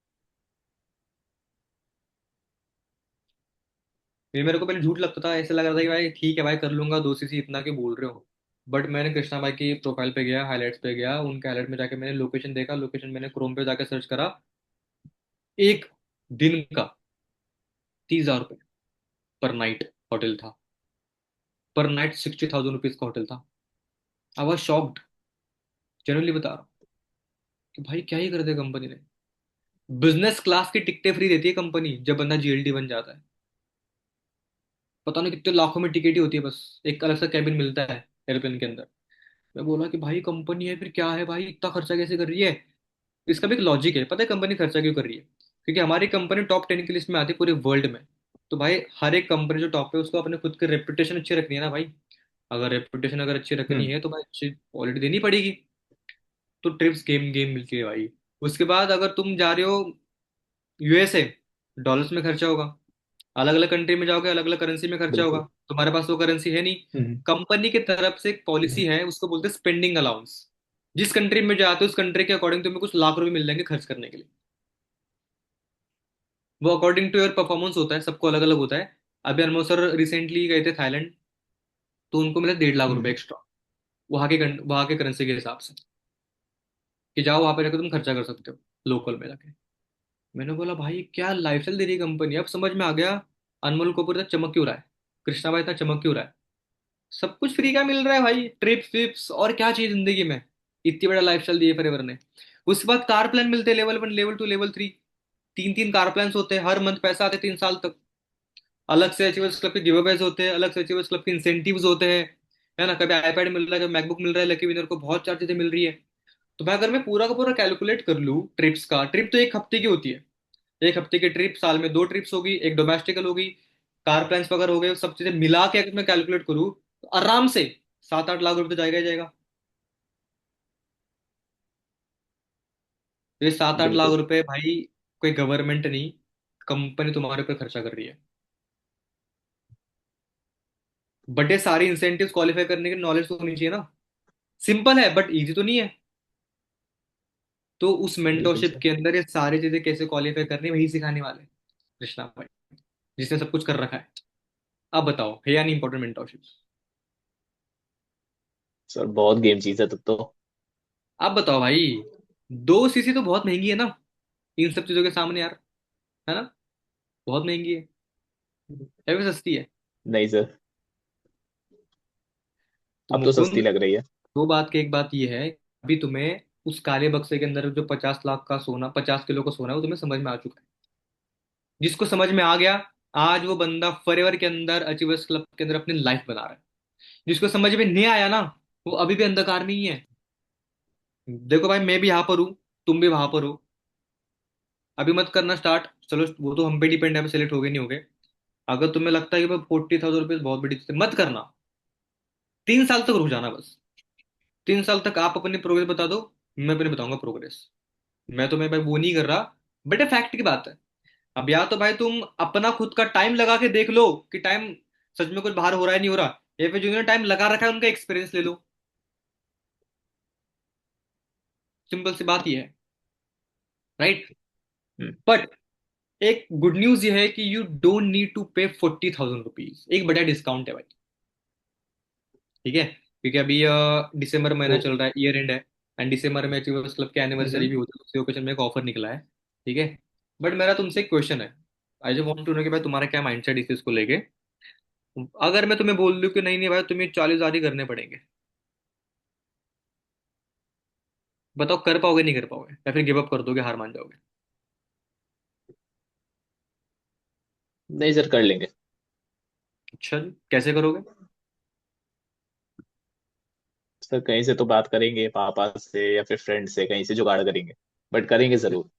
ये मेरे को पहले झूठ लगता था, ऐसे लग रहा था कि भाई ठीक है भाई कर लूंगा 2 सीसी, इतना के बोल रहे हो। बट मैंने कृष्णा भाई की प्रोफाइल पे गया, हाईलाइट्स पे गया, उनके हाईलाइट में जाके मैंने लोकेशन देखा, लोकेशन मैंने क्रोम पे जाके सर्च करा। एक दिन का 30 हजार रुपये पर नाइट होटल था। पर नाइट 60,000 रुपीज का होटल था। आई वॉज शॉक्ड, जनरली बता रहा हूँ कि भाई क्या ही कर दिया कंपनी ने। बिजनेस क्लास की टिकटें फ्री देती है कंपनी जब बंदा जीएलडी बन जाता है। पता नहीं कितने लाखों में टिकट ही होती है, बस एक अलग सा कैबिन मिलता है एयरप्लेन के अंदर। मैं बोला कि भाई कंपनी है, फिर क्या है भाई, इतना खर्चा कैसे कर रही है? इसका भी एक लॉजिक है, पता है कंपनी खर्चा क्यों कर रही है? क्योंकि हमारी कंपनी टॉप 10 की लिस्ट में आती है पूरे वर्ल्ड में। तो भाई हर एक कंपनी जो टॉप पे, उसको अपने खुद की रेपुटेशन अच्छी रखनी है ना भाई। अगर रेपुटेशन अगर अच्छी रखनी हम्म। है, तो भाई अच्छी क्वालिटी देनी पड़ेगी। तो ट्रिप्स गेम गेम मिलती है भाई। उसके बाद अगर तुम जा रहे हो यूएसए, डॉलर्स में खर्चा होगा। अलग अलग कंट्री में जाओगे, अलग अलग करेंसी में खर्चा होगा। बिल्कुल। तुम्हारे पास वो करेंसी है नहीं। हम्म। कंपनी की तरफ से एक पॉलिसी हम्म। है, उसको बोलते हैं स्पेंडिंग अलाउंस। जिस कंट्री में जाते हो उस कंट्री के अकॉर्डिंग तुम्हें कुछ लाख रुपए मिल जाएंगे खर्च करने के लिए। वो अकॉर्डिंग टू योर परफॉर्मेंस होता है, सबको अलग अलग होता है। अभी अनमोल सर रिसेंटली गए थे थाईलैंड, तो उनको मिले 1.5 लाख रुपए हम्म। एक्स्ट्रा, वहां के करेंसी के हिसाब से, कि जाओ वहां पे जाकर तुम खर्चा कर सकते हो लोकल में जाके। मैंने बोला भाई क्या लाइफस्टाइल दे रही है कंपनी, अब समझ में आ गया अनमोल कपूर इतना चमक क्यों रहा है, कृष्णा भाई इतना चमक क्यों रहा है। सब कुछ फ्री का मिल रहा है भाई, ट्रिप्स विप्स, और क्या चाहिए जिंदगी में। इतनी बड़ा लाइफस्टाइल दिए फॉरएवर ने। उसके बाद कार प्लान मिलते हैं, level 1, level 2, level 3, 3 3 car plan होते हैं, हर मंथ पैसा आते हैं 3 साल तक। अलग से अचीवर्स क्लब के गिव अवेज होते हैं, अलग से अचीवर्स क्लब के इंसेंटिव्स होते हैं, है ना। कभी आईपैड मिल रहा है, कभी मैकबुक मिल रहा है, लकी विनर को बहुत सारी चीजें मिल रही है। तो मैं अगर मैं पूरा का पूरा कैलकुलेट कर लूँ ट्रिप्स का, ट्रिप तो 1 हफ्ते की होती है, 1 हफ्ते की ट्रिप, साल में 2 ट्रिप्स होगी, एक डोमेस्टिकल होगी, कार प्लान्स वगैरह हो गए, सब चीजें मिला के अगर मैं कैलकुलेट करूँ तो आराम से 7 8 लाख रुपए तो जाएगा ही जाएगा। तो ये 7 8 लाख रुपए भाई, कोई गवर्नमेंट नहीं, कंपनी तुम्हारे ऊपर खर्चा कर रही है। बट ये सारी इंसेंटिव्स क्वालिफाई करने की नॉलेज तो होनी चाहिए ना। सिंपल है बट इजी तो नहीं है। तो उस बिल्कुल मेंटोरशिप सर। के अंदर ये सारी चीजें कैसे क्वालिफाई करनी है वही सिखाने वाले हैं कृष्णा भाई, जिसने सब कुछ कर रखा है। अब बताओ है या नहीं इंपॉर्टेंट मेंटोरशिप। सर बहुत गेम चीज है तब तो। अब बताओ भाई, 2 सीसी तो बहुत महंगी है ना इन सब चीजों के सामने यार, है ना। बहुत महंगी है भी सस्ती है। नहीं सर, तो अब तो मुकुंद, सस्ती लग रही है। दो बात की एक बात ये है, अभी तुम्हें उस काले बक्से के अंदर जो 50 लाख का सोना, 50 किलो का सोना है, वो तुम्हें समझ में आ चुका है। जिसको समझ में आ गया, आज वो बंदा फॉरएवर के अंदर अचीवर्स क्लब के अंदर अपनी लाइफ बना रहा है। जिसको समझ में नहीं आया ना, वो अभी भी अंधकार में ही है। देखो भाई मैं भी यहाँ पर हूँ, तुम भी वहां पर हो। अभी मत करना स्टार्ट, चलो वो तो हम पे डिपेंड है, सिलेक्ट हो गए नहीं हो गए। अगर तुम्हें लगता है कि भाई 40,000 रुपये बहुत बड़ी चीज है, मत करना। 3 साल तक रुक जाना बस। 3 साल तक आप अपनी प्रोग्रेस बता दो, मैं अपनी बताऊंगा प्रोग्रेस। मैं तुम्हें भाई वो नहीं कर रहा, बट ये फैक्ट की बात है। अब या तो भाई तुम अपना खुद का टाइम लगा के देख लो कि टाइम सच में कुछ बाहर हो रहा है नहीं हो रहा, या फिर जिन्होंने टाइम लगा रखा है उनका एक्सपीरियंस ले लो। सिंपल सी बात ये है, राइट। हम्म। बट एक गुड न्यूज ये है कि यू डोंट नीड टू पे 40,000 रुपीज, एक बड़ा डिस्काउंट है भाई। ठीक है, क्योंकि अभी दिसंबर महीना तो चल रहा है, ईयर एंड है। एंड दिसंबर में अचीवर्स क्लब की एनिवर्सरी हम्म। भी होती है, उसी ओकेजन में एक ऑफर निकला है। ठीक है। बट मेरा तुमसे एक क्वेश्चन है, I just want to know कि भाई तुम्हारा क्या माइंडसेट इस चीज को लेके। अगर मैं तुम्हें बोल दूं कि नहीं नहीं भाई तुम्हें 40,000 ही करने पड़ेंगे, बताओ कर पाओगे नहीं कर पाओगे, या फिर गिव अप कर दोगे, हार मान जाओगे। नहीं सर, कर लेंगे। अच्छा जी, कैसे करोगे। सर कहीं से तो बात करेंगे, पापा से या फिर फ्रेंड से, कहीं से जुगाड़ करेंगे, बट करेंगे जरूर।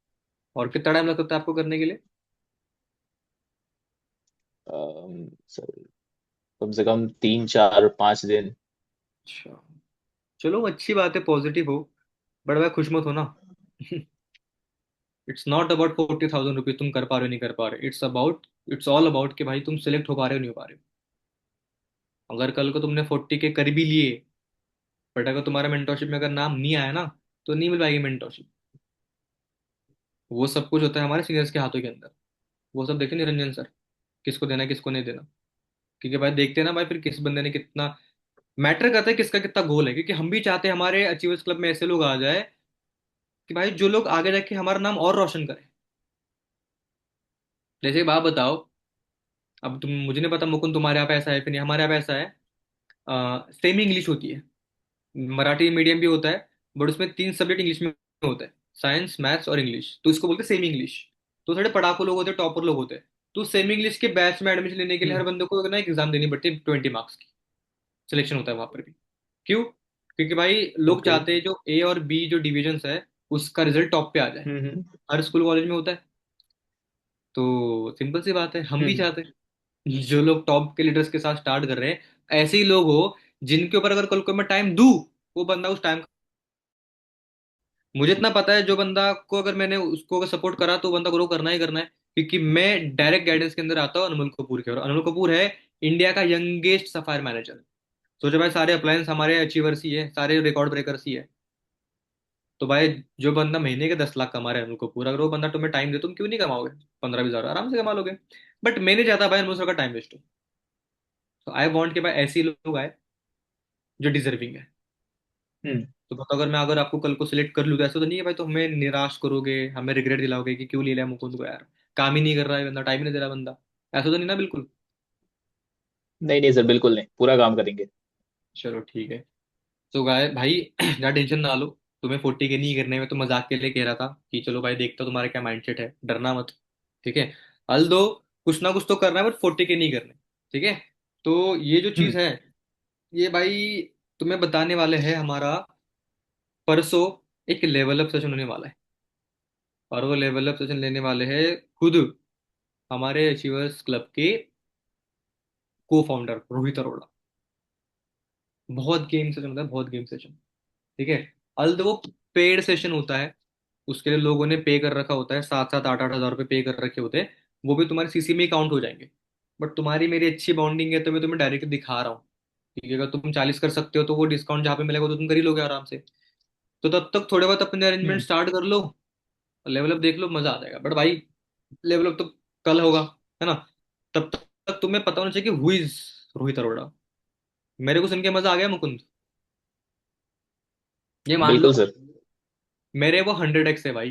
और कितना टाइम लगता है आपको करने के लिए। सर कम से कम 3 4 5 दिन। अच्छा, चलो अच्छी बात है, पॉजिटिव हो। बट भाई खुश मत हो ना। इट्स नॉट अबाउट 40,000 रुपीज तुम कर पा रहे हो नहीं कर पा रहे, इट्स ऑल अबाउट कि भाई तुम सिलेक्ट हो पा रहे हो नहीं हो पा रहे हो। अगर कल को तुमने 40 के कर भी लिए, बट अगर तुम्हारा मेंटोरशिप में अगर नाम नहीं आया ना, तो नहीं मिल पाएगी मेंटोरशिप। वो सब कुछ होता है हमारे सीनियर्स के हाथों के अंदर। वो सब देखते निरंजन सर, किसको देना है किसको नहीं देना। क्योंकि भाई देखते हैं ना भाई, फिर किस बंदे ने कितना मैटर करता है, किसका कितना गोल है। क्योंकि हम भी चाहते हैं हमारे अचीवर्स क्लब में ऐसे लोग आ जाए कि भाई जो लोग आगे जाके हमारा नाम और रोशन करें। जैसे बात बताओ, अब तुम, मुझे नहीं पता मुकुंद तुम्हारे यहाँ पे ऐसा है फिर नहीं, हमारे यहाँ पे ऐसा है, सेमी इंग्लिश होती है, मराठी मीडियम भी होता है, बट उसमें 3 सब्जेक्ट इंग्लिश में होता है, साइंस मैथ्स और इंग्लिश, तो इसको बोलते हैं सेमी इंग्लिश। तो थोड़े पढ़ाकू लोग होते हैं, टॉपर लोग होते हैं। तो सेमी इंग्लिश के बैच में एडमिशन लेने के लिए हर हम्म। बंदे को ना एक एग्जाम देनी पड़ती है, 20 मार्क्स की। सिलेक्शन होता है वहां पर भी। क्यों, क्योंकि भाई लोग ओके। चाहते हैं जो ए और बी जो डिविजन्स है, उसका रिजल्ट टॉप पे आ जाए। हम्म। हर स्कूल कॉलेज में होता है। तो सिंपल सी बात है, हम भी हम्म। चाहते हैं जो लोग टॉप के लीडर्स के साथ स्टार्ट कर रहे हैं, ऐसे ही लोग हो जिनके ऊपर अगर कल को मैं टाइम दूं, वो बंदा उस टाइम, मुझे इतना पता है जो बंदा को अगर मैंने उसको अगर सपोर्ट करा तो वो बंदा ग्रो करना ही करना है। क्योंकि मैं डायरेक्ट गाइडेंस के अंदर आता हूँ अनमोल कपूर के, और अनमोल कपूर है इंडिया का यंगेस्ट सफायर मैनेजर। सोचो भाई सारे अप्लायंस हमारे अचीवर्स ही है, सारे रिकॉर्ड ब्रेकर्स ही है। तो भाई जो बंदा महीने के 10 लाख कमा रहा है उनको पूरा, अगर वो बंदा तुम्हें टाइम दे, तुम क्यों नहीं कमाओगे? 15-20 हजार आराम से कमा लोगे। बट मैं नहीं चाहता भाई अनमोल सर का टाइम वेस्ट हो। तो आई वॉन्ट कि भाई ऐसे ही लोग आए जो डिजर्विंग है। हम्म। तो बताओ, अगर आपको कल को सिलेक्ट कर लूँ तो ऐसा तो नहीं है भाई तो हमें निराश करोगे, हमें रिग्रेट दिलाओगे कि क्यों ले लिया मुकुंद को यार, काम ही नहीं कर रहा है बंदा, टाइम ही नहीं दे रहा बंदा। ऐसा तो नहीं ना बिल्कुल। नहीं नहीं सर, बिल्कुल नहीं, पूरा काम करेंगे। चलो ठीक है। तो गाय भाई ज्यादा टेंशन ना लो। तुम्हें 40 के नहीं करने में तो मजाक के लिए कह रहा था कि चलो भाई देखता हूँ तुम्हारा क्या माइंडसेट है, डरना मत। ठीक है। हल दो, कुछ ना कुछ तो करना है बट 40 के नहीं करने। ठीक है। तो ये जो चीज हम्म। है, ये भाई तुम्हें बताने वाले हैं हमारा परसों एक लेवल अप सेशन होने वाला है। और वो लेवल अप सेशन लेने वाले हैं खुद हमारे अचीवर्स क्लब के को फाउंडर रोहित अरोड़ा। बहुत गेम सेशन होता है, बहुत गेम सेशन। ठीक है। अल वो पेड सेशन होता है, उसके लिए लोगों ने पे कर रखा होता है, 7-7 8-8 हजार रुपये पे कर रखे होते हैं। वो भी तुम्हारे सीसी में ही काउंट हो जाएंगे। बट तुम्हारी मेरी अच्छी बॉन्डिंग है तो मैं तुम्हें डायरेक्ट दिखा रहा हूँ। ठीक है, अगर तुम 40 कर सकते हो तो वो डिस्काउंट जहाँ पे मिलेगा तो तुम कर ही लोगे आराम से। तो तब तक थोड़े बहुत अपने अरेंजमेंट हम्म। स्टार्ट कर लो, लेवल अप देख लो, मजा आ जाएगा। बट भाई लेवल अप तो कल होगा, है ना? तब तक तुम्हें पता होना चाहिए कि हु इज रोहित अरोड़ा। मेरे को सुन के मजा आ गया मुकुंद। ये मान लो बिल्कुल सर। मेरे वो 100x है भाई,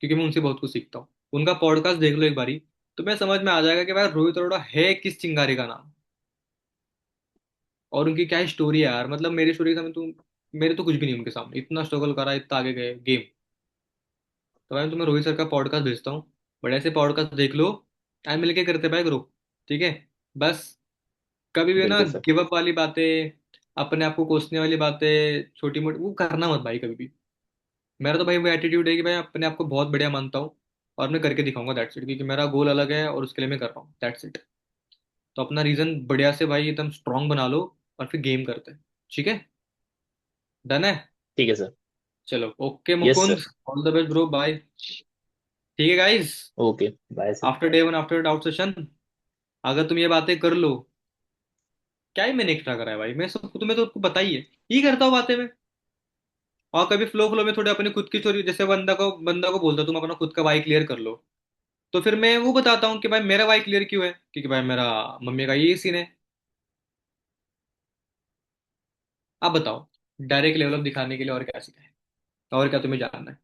क्योंकि मैं उनसे बहुत कुछ सीखता हूँ। उनका पॉडकास्ट देख लो एक बारी, तुम्हें समझ में आ जाएगा कि भाई रोहित अरोड़ा है किस चिंगारी का नाम, और उनकी क्या स्टोरी है यार। मतलब मेरी स्टोरी के सामने तुम, मेरे तो कुछ भी नहीं उनके सामने, इतना स्ट्रगल करा, इतना आगे गए गेम। तो भाई मैं तुम्हें रोहित सर का पॉडकास्ट भेजता हूँ, बड़े से पॉडकास्ट देख लो। टाइम मिलके करते भाई ग्रुप। ठीक है। बस कभी भी ना बिल्कुल सर। गिव अप वाली बातें, अपने आप को कोसने वाली बातें, छोटी मोटी वो करना मत भाई कभी भी। मेरा तो भाई वो एटीट्यूड है कि भाई अपने आप को बहुत बढ़िया मानता हूँ और मैं करके दिखाऊंगा, दैट्स इट। क्योंकि मेरा गोल अलग है और उसके लिए मैं कर रहा हूँ, दैट्स इट। तो अपना रीजन बढ़िया से भाई एकदम स्ट्रांग बना लो और फिर गेम करते हैं। ठीक है। डन है। ठीक है सर। चलो okay yes Mukund, sir. All the best bro, bye. ठीक है guys. Okay. Bye sir. After day 1 after doubt session, अगर तुम ये बातें कर लो, क्या ही मैंने एक्स्ट्रा करा है भाई, मैं सब तुम्हें तो बता ही है, ही करता हूँ बातें में। और कभी फ्लो फ्लो में थोड़ी अपनी खुद की स्टोरी, जैसे बंदा को बोलता तुम अपना खुद का वाई क्लियर कर लो, तो फिर मैं वो बताता हूँ कि भाई मेरा वाई क्लियर क्यों है, क्योंकि भाई मेरा मम्मी का ये सीन है। आप बताओ, डायरेक्ट लेवल अप दिखाने के लिए और क्या सीखा है, और क्या तुम्हें जानना है?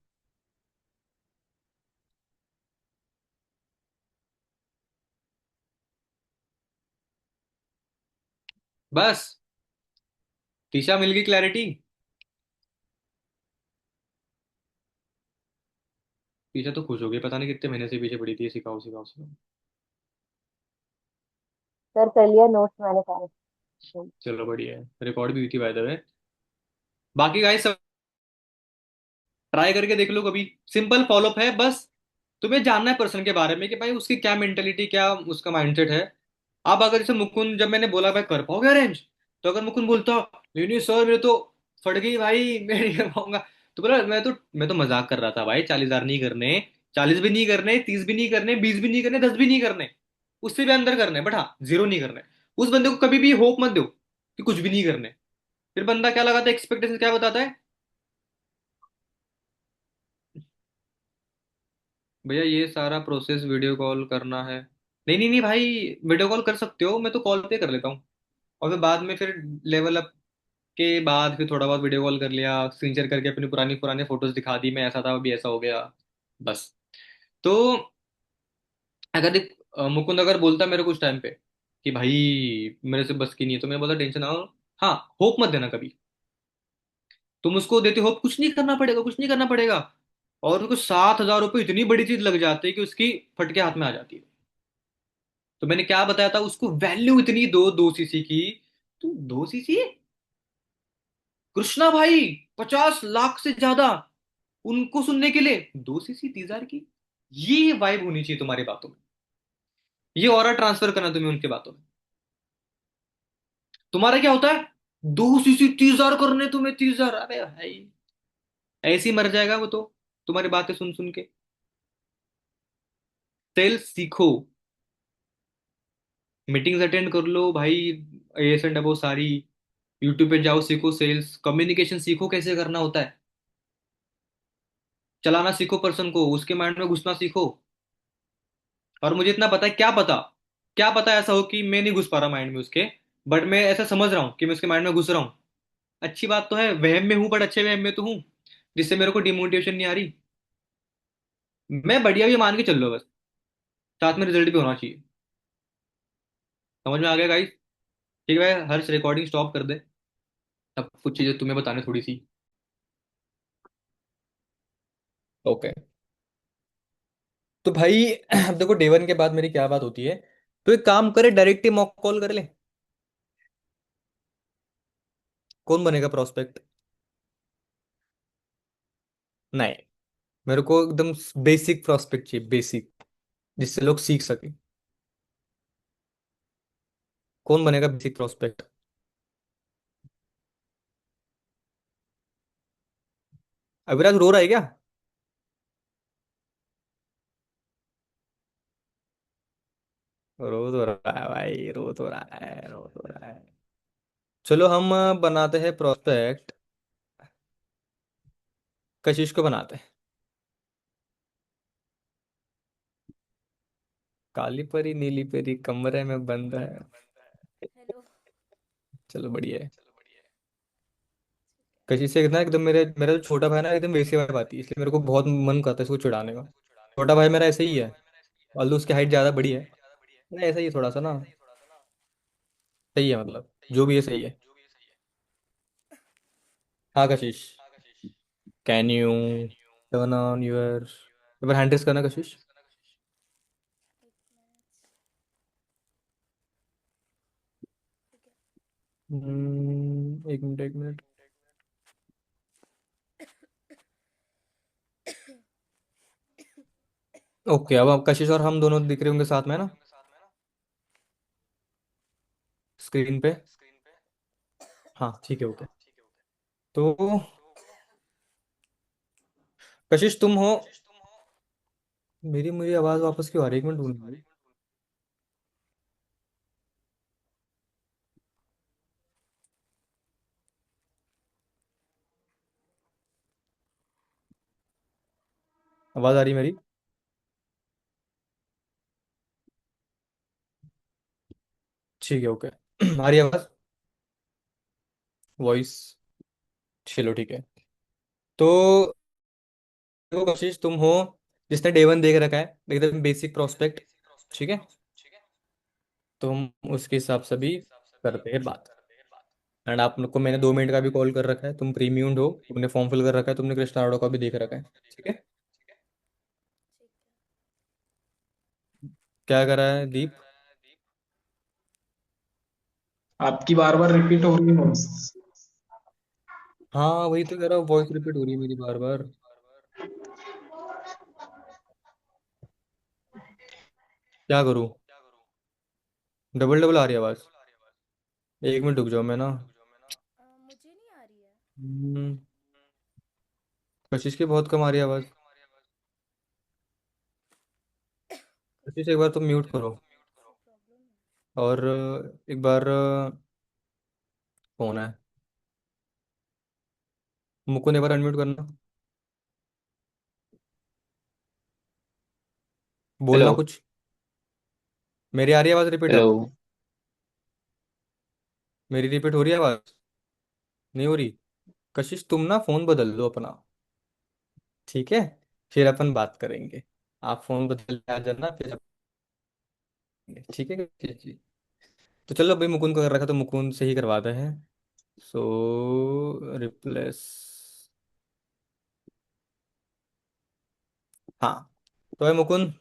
बस तीशा मिल गई क्लैरिटी। तीशा तो खुश हो गई, पता नहीं कितने महीने से पीछे पड़ी थी, सिखाओ सिखाओ सिखाओ। सर कर लिया नोट्स मैंने सारे। चलो बढ़िया है, रिकॉर्ड भी हुई थी बाय द वे। बाकी गाइस सब ट्राई करके देख लो कभी। सिंपल फॉलोअप है बस। तुम्हें जानना है पर्सन के बारे में कि भाई उसकी क्या मेंटेलिटी, क्या उसका माइंडसेट है। अब अगर जैसे मुकुंद, जब मैंने बोला भाई कर पाओगे अरेंज, तो अगर मुकुंद बोलता नहीं नहीं सर मेरे तो फट गई भाई मैं नहीं कर पाऊंगा, तो बोला मैं तो मजाक कर रहा था भाई, 40 हजार नहीं करने, 40 भी नहीं करने, 30 भी नहीं करने, 20 भी नहीं करने, 10 भी नहीं करने, उससे भी अंदर करने, बट हाँ जीरो नहीं करने। उस बंदे को कभी भी होप मत दो कि कुछ भी नहीं करने। फिर बंदा क्या लगाता है, एक्सपेक्टेशन क्या बताता है, भैया ये सारा प्रोसेस वीडियो कॉल करना है। नहीं नहीं नहीं भाई, वीडियो कॉल कर सकते हो, मैं तो कॉल पे कर लेता हूँ। और फिर बाद में फिर लेवल अप के बाद फिर थोड़ा बहुत वीडियो कॉल कर लिया, स्क्रीन शेयर करके अपनी पुरानी पुरानी फोटोज दिखा दी, मैं ऐसा था अभी ऐसा हो गया, बस। तो अगर मुकुंद अगर बोलता मेरे को उस टाइम पे कि भाई मेरे से बस की नहीं है, तो मैं बोलता टेंशन ना हो। हाँ, होप मत देना कभी। तुम उसको देते होप, कुछ नहीं करना पड़ेगा, कुछ नहीं करना पड़ेगा, और उसको 7 हजार रुपये इतनी बड़ी चीज लग जाती है कि उसकी फटके हाथ में आ जाती है। तो मैंने क्या बताया था उसको, वैल्यू इतनी दो 2 सीसी की। तो 2 सीसी, कृष्णा भाई 50 लाख से ज्यादा उनको सुनने के लिए 2 सीसी 30 हजार की। ये वाइब होनी चाहिए तुम्हारी बातों में, ये ऑरा ट्रांसफर करना तुम्हें उनके बातों में। तुम्हारा क्या होता है, 2 सीसी 30 हजार करने, तुम्हें 30 हजार, अरे भाई ऐसे ही मर जाएगा वो तो, तुम्हारी बातें सुन सुन के। सेल्स सीखो, मीटिंग्स अटेंड कर लो भाई, एस एंड अबो सारी। यूट्यूब पे जाओ, सीखो सेल्स कम्युनिकेशन, सीखो कैसे करना होता है। चलाना सीखो पर्सन को, उसके माइंड में घुसना सीखो। और मुझे इतना पता है, क्या पता, क्या पता ऐसा हो कि मैं नहीं घुस पा रहा माइंड में उसके, बट मैं ऐसा समझ रहा हूँ कि मैं उसके माइंड में घुस रहा हूँ। अच्छी बात तो है, वहम में हूँ बट अच्छे वहम में तो हूँ, जिससे मेरे को डिमोटिवेशन नहीं आ रही। मैं बढ़िया भी मान के चल लो बस, साथ में रिजल्ट भी होना चाहिए। समझ में आ गया गाइस? ठीक है भाई, हर्ष रिकॉर्डिंग स्टॉप कर दे। अब कुछ चीजें तुम्हें बताने थोड़ी सी। ओके। तो भाई अब देखो, डे वन के बाद मेरी क्या बात होती है। तो एक काम करे, डायरेक्ट ही मॉक कॉल कर ले। कौन बनेगा प्रोस्पेक्ट? नहीं, मेरे को एकदम बेसिक प्रोस्पेक्ट चाहिए, बेसिक, जिससे लोग सीख सके। कौन बनेगा बेसिक प्रोस्पेक्ट? अविराज रो रहा है क्या? रो तो रहा है भाई, रो तो रहा है, रो तो रहा है। चलो हम बनाते हैं प्रोस्पेक्ट, कशिश को बनाते हैं। काली परी नीली परी कमरे में बंद है। हेलो। चलो बढ़िया है। कशिश से कितना एकदम, मेरा जो छोटा भाई ना एकदम वैसी वाइब आती है, इसलिए मेरे को बहुत मन करता है इसको चिढ़ाने का। छोटा भाई मेरा ऐसे ही है, ऑल्दो उसकी हाइट ज्यादा बड़ी है। नहीं, ऐसा ही है थोड़ा सा ना। सही है मतलब, जो भी है सही है। हाँ कशिश, can U turn on your, एक बार हैंड रेस करना कशिश। एक मिनट, एक मिनट। ओके, अब आप कशिश और हम दोनों दिख रहे होंगे साथ में ना, स्क्रीन पे। हाँ ठीक है, ओके। तो कशिश तुम हो। मेरी मुझे आवाज वापस क्यों आ रही है? एक मिनट ढूंढ भाई। आवाज आ रही है मेरी? ठीक है, ओके। आ रही है आवाज, वॉइस? चलो ठीक है। तो देखो कशिश, तुम हो जिसने डे वन देख रखा है, एकदम बेसिक प्रोस्पेक्ट। ठीक है, तो हम उसके हिसाब से भी करते हैं बात। एंड आप लोग को मैंने 2 मिनट का भी कॉल कर रखा है, तुम प्रीमियम हो, तुमने फॉर्म फिल कर रखा है, तुमने क्रिस्टानो का भी देख रखा है। ठीक है। ठीक है। क्या करा है दीप? आपकी बार बार रिपीट हो रही है वॉइस। हाँ वही तो कह रहा हूँ, वॉइस रिपीट हो रही है मेरी बार बार। क्या करूँ? डबल डबल आ रही है आवाज। एक मिनट रुक जाओ मैं ना। मुझे नहीं आ रही है। हम्म, कशिश की बहुत कम आ रही है आवाज। कशिश एक बार तुम म्यूट करो। किसी प्रॉब्लम है। और एक बार फोन है, मुक्को ने एक बार अनम्यूट करना। हेलो। बोलना कुछ। मेरी आ रही है आवाज रिपीट हेलो। अब? मेरी रिपीट हो रही है आवाज? नहीं हो रही? कशिश तुम ना फोन बदल लो अपना, ठीक है? फिर अपन बात करेंगे। आप फोन बदल के आ जाना फिर अपन- ठीक है कशिश जी? तो चलो भाई, मुकुंद को कर रखा तो मुकुंद से ही करवाते हैं। सो रिप्लेस। हाँ, तो भाई मुकुंद,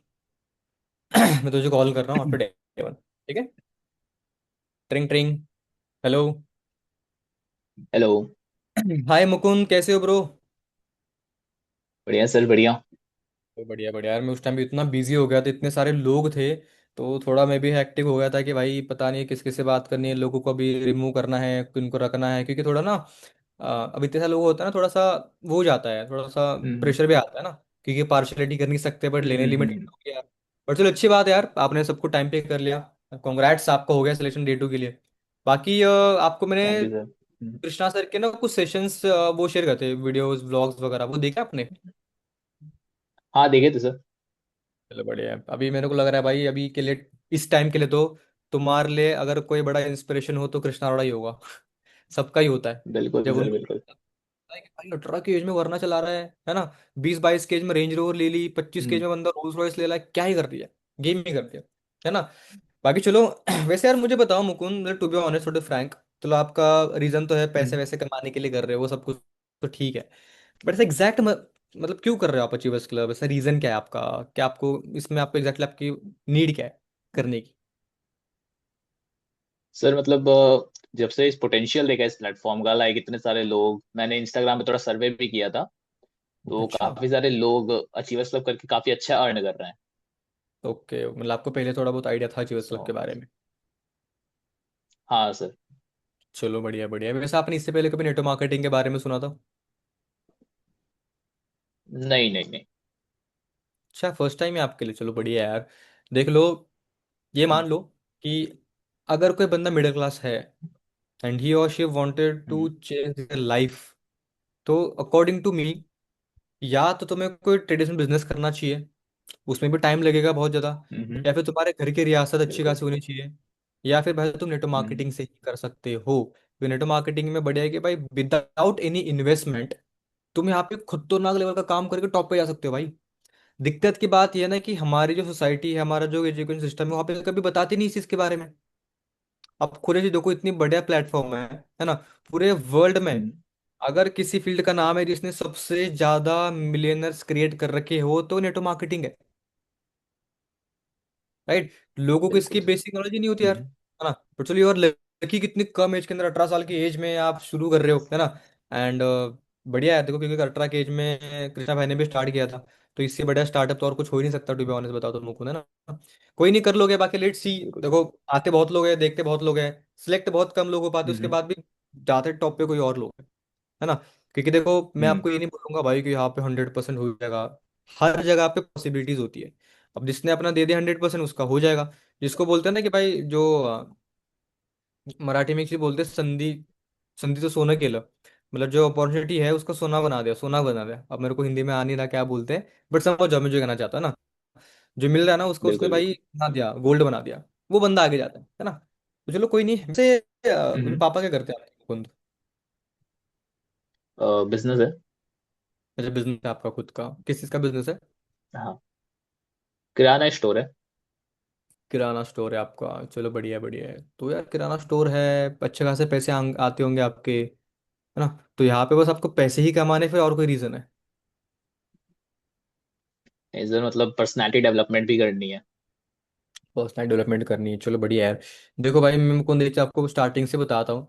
मैं तुझे कॉल कर रहा हूँ आफ्टर डे वन। ठीक है? ट्रिंग ट्रिंग। हेलो। हेलो। हाय मुकुंद, कैसे हो ब्रो? बढ़िया सर, बढ़िया। तो बढ़िया बढ़िया यार, मैं उस टाइम भी इतना बिजी हो गया था, इतने सारे लोग थे, तो थोड़ा मैं भी हेक्टिक हो गया था कि भाई पता नहीं किस किस से बात करनी है, लोगों को भी रिमूव करना है, किनको रखना है, क्योंकि थोड़ा ना अब इतने सारे लोग होता है ना, थोड़ा सा वो हो जाता है, थोड़ा सा हम्म प्रेशर भी आता है ना, क्योंकि पार्शलिटी कर नहीं सकते, बट लेने लिमिट हम्म। हो गया। बट चलो अच्छी बात है यार, आपने सबको टाइम पे कर लिया। कॉन्ग्रेट्स, आपका हो गया सिलेक्शन डे टू के लिए। बाकी आपको मैंने thank you sir. Krishna sir के ना कुछ सेशंस वो शेयर करते वीडियोस व्लॉग्स वगैरह, वो देखा आपने? हाँ, देखे थे सर। चलो बढ़िया है। अभी मेरे को लग रहा है भाई, अभी के लिए, इस टाइम के लिए तो तुम्हारे लिए अगर कोई बड़ा इंस्पिरेशन हो तो कृष्णा अरोड़ा ही होगा। सबका ही होता है। बिल्कुल जब सर, उनको बिल्कुल। लगता है कि भाई 18 की एज में वरना चला रहा है ना, 20-22 की एज में रेंज रोवर ले ली, 25 की एज हम्म। में बंदा रोल्स रॉयस ले ला, क्या ही कर दिया, गेम ही कर दिया, है ना। बाकी चलो वैसे यार मुझे बताओ Mukund, to be honest, to be frank, चलो आपका रीजन तो है पैसे हम्म। वैसे कमाने के लिए कर रहे हो, वो सब कुछ तो ठीक है। बट ऐसा एग्जैक्ट मतलब क्यों कर रहे हो आप अचीवर्स क्लब, ऐसा रीजन क्या है आपका? क्या आपको इसमें, आपको एग्जैक्टली आपकी नीड क्या है करने की? सर मतलब जब से इस पोटेंशियल देखा इस प्लेटफॉर्म का, लाइक इतने सारे लोग, मैंने इंस्टाग्राम पे थोड़ा सर्वे भी किया था, तो अच्छा। काफी सारे लोग अचीवर्स क्लब करके काफी अच्छा अर्न कर रहे हैं। ओके, मतलब आपको पहले थोड़ा बहुत आइडिया था अचीवर्स सो क्लब के बारे में। हाँ सर। चलो बढ़िया बढ़िया। वैसे आपने इससे पहले कभी नेटवर्क मार्केटिंग के बारे में सुना था? नहीं, नहीं, नहीं। अच्छा, फर्स्ट टाइम है आपके लिए, चलो बढ़िया है यार। देख लो, ये हम्म। मान लो कि अगर कोई बंदा मिडिल क्लास है एंड ही और she wanted to hmm. Change their life, तो अकॉर्डिंग टू मी, या तो तुम्हें कोई ट्रेडिशनल बिजनेस करना चाहिए, उसमें भी टाइम लगेगा बहुत ज़्यादा, हम्म। या फिर तुम्हारे घर की रियासत अच्छी बिल्कुल। खासी होनी चाहिए, या फिर भाई तुम नेटवर्क हम्म। मार्केटिंग से ही कर सकते हो। तो नेटवर्क मार्केटिंग में बढ़िया है कि भाई विदाउट एनी इन्वेस्टमेंट तुम यहाँ पे खतरनाक लेवल का काम करके टॉप पे जा सकते हो भाई। दिक्कत की बात यह है ना कि हमारी जो सोसाइटी है, हमारा जो एजुकेशन सिस्टम है, वहाँ पे कभी बताती नहीं इस चीज़ के बारे में। अब खुद ही देखो, इतनी बढ़िया प्लेटफॉर्म है ना, पूरे वर्ल्ड में। हम्म। अगर किसी फील्ड का नाम है जिसने सबसे ज्यादा मिलियनर्स क्रिएट कर रखे हो तो नेटवर्क मार्केटिंग है, राइट। लोगों को इसकी बिल्कुल सर। बेसिक नॉलेज ही नहीं होती यार, हम्म। है ना। तो चलिए, और लड़की कितनी कम एज के अंदर, 18 साल की एज में आप शुरू कर रहे हो, है ना। एंड बढ़िया है देखो, क्योंकि 18 की एज में कृष्णा भाई ने भी स्टार्ट किया था, तो इससे बढ़िया स्टार्टअप तो और कुछ हो ही नहीं सकता, टू बी ऑनेस्ट बताओ तो मुकुंद, है ना। कोई नहीं, कर लोगे, बाकी लेट्स सी। बिल्कुल सर। देखो, आते बहुत लोग हैं, देखते बहुत लोग हैं, सिलेक्ट बहुत कम लोग हो पाते, उसके हम्म। बाद भी जाते टॉप पे कोई और लोग हैं, है ना। क्योंकि देखो, मैं हम्म। आपको ये नहीं बोलूंगा भाई कि यहाँ पे 100% हो जाएगा। हर जगह पे पॉसिबिलिटीज होती है। अब जिसने अपना दे दिया 100%, उसका हो जाएगा। जिसको बोलते हैं ना कि भाई, जो मराठी में एक चीज बोलते हैं, संधि, संधि तो सोना केलं, मतलब जो अपॉर्चुनिटी है उसका सोना बना दिया, सोना बना दिया। अब मेरे को हिंदी में आ नहीं रहा क्या बोलते हैं, बट समझ जाओ मैं जो कहना चाहता हूँ ना। जो मिल रहा है ना उसको उसने बिल्कुल, भाई बिल्कुल। बना दिया, गोल्ड बना दिया, वो बंदा आगे जाता है ना। तो चलो कोई नहीं। वैसे अभी हम्म। पापा क्या करते हैं आपके मुकुंद? बिजनेस है। अच्छा, बिजनेस है आपका खुद का, किस चीज का बिजनेस है? हाँ, किराना स्टोर है। किराना स्टोर है आपका, चलो बढ़िया बढ़िया है। तो यार किराना स्टोर है, अच्छे खासे पैसे आते होंगे आपके, है ना। तो यहाँ पे बस आपको पैसे ही कमाने, फिर और कोई रीजन है? इधर मतलब पर्सनालिटी डेवलपमेंट भी करनी है। पर्सनल डेवलपमेंट करनी है, चलो बढ़िया है। देखो भाई, मैं मुझको देखिए, आपको स्टार्टिंग से बताता हूँ।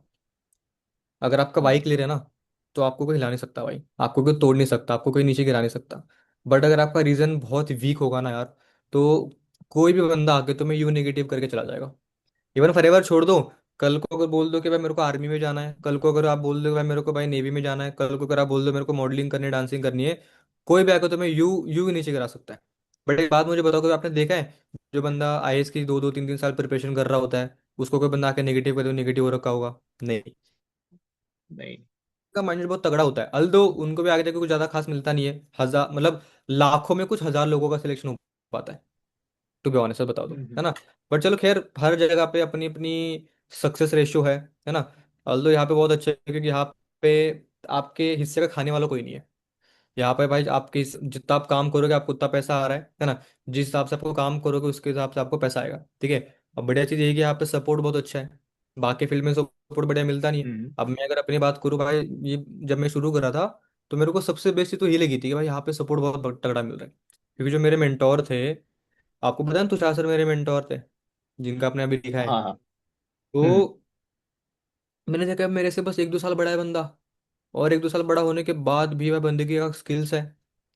अगर आपका हाँ। बाइक ले रहे हैं ना, तो आपको कोई हिला नहीं सकता भाई, आपको कोई तोड़ नहीं सकता, आपको कोई नीचे गिरा नहीं सकता। बट अगर आपका रीजन बहुत वीक होगा ना यार, तो कोई भी बंदा आके तुम्हें यू नेगेटिव करके चला जाएगा। इवन फॉरएवर छोड़ दो, कल को अगर बोल दो कि भाई मेरे को आर्मी में जाना है, कल को अगर आप बोल दो भाई मेरे को भाई नेवी में जाना है, कल को अगर आप बोल दो मेरे को मॉडलिंग करनी है, डांसिंग करनी है, कोई भी आकर तुम्हें यू यू ही नीचे गिरा सकता है। बट एक बात मुझे बताओ, कि आपने देखा है जो बंदा आईएएस की 2-2 3-3 साल प्रिपरेशन कर रहा होता है, उसको कोई बंदा आके नेगेटिव कर दो, नेगेटिव हो रखा होगा? नहीं। नहीं। का माइंड बहुत तगड़ा होता है, अल्दो उनको भी आगे जाके कुछ ज्यादा खास मिलता नहीं है, हजार मतलब लाखों में कुछ हजार लोगों का सिलेक्शन हो पाता है, टू बी ऑनेस्ट बताओ तो, है हम्म। ना। बट चलो खैर, हर जगह पे अपनी अपनी सक्सेस रेशियो है ना। ऑल्दो यहाँ पे बहुत अच्छे है, क्योंकि यहाँ पे आपके हिस्से का खाने वाला कोई नहीं है। यहाँ पे भाई आपके जितना आप काम करोगे आपको उतना पैसा आ रहा है ना। जिस हिसाब से आपको काम करोगे उसके हिसाब से आपको पैसा आएगा, ठीक है। अब बढ़िया चीज़ ये है कि यहाँ पे सपोर्ट बहुत अच्छा है, बाकी फील्ड में सपोर्ट बढ़िया मिलता नहीं है। हम्म। अब मैं अगर अपनी बात करूँ भाई, ये जब मैं शुरू करा था, तो मेरे को सबसे बेस्ट चीज़ तो ये लगी थी कि भाई यहाँ पे सपोर्ट बहुत तगड़ा मिल रहा है। क्योंकि जो मेरे मेंटोर थे, आपको पता है ना, तुषार सर मेरे मेंटोर थे, जिनका आपने अभी लिखा है। हाँ, हाँ। तो हम्म। मैंने देखा मेरे से बस 1-2 साल बड़ा है बंदा, और 1-2 साल बड़ा होने के बाद भी वह बंदे की क्या स्किल्स है,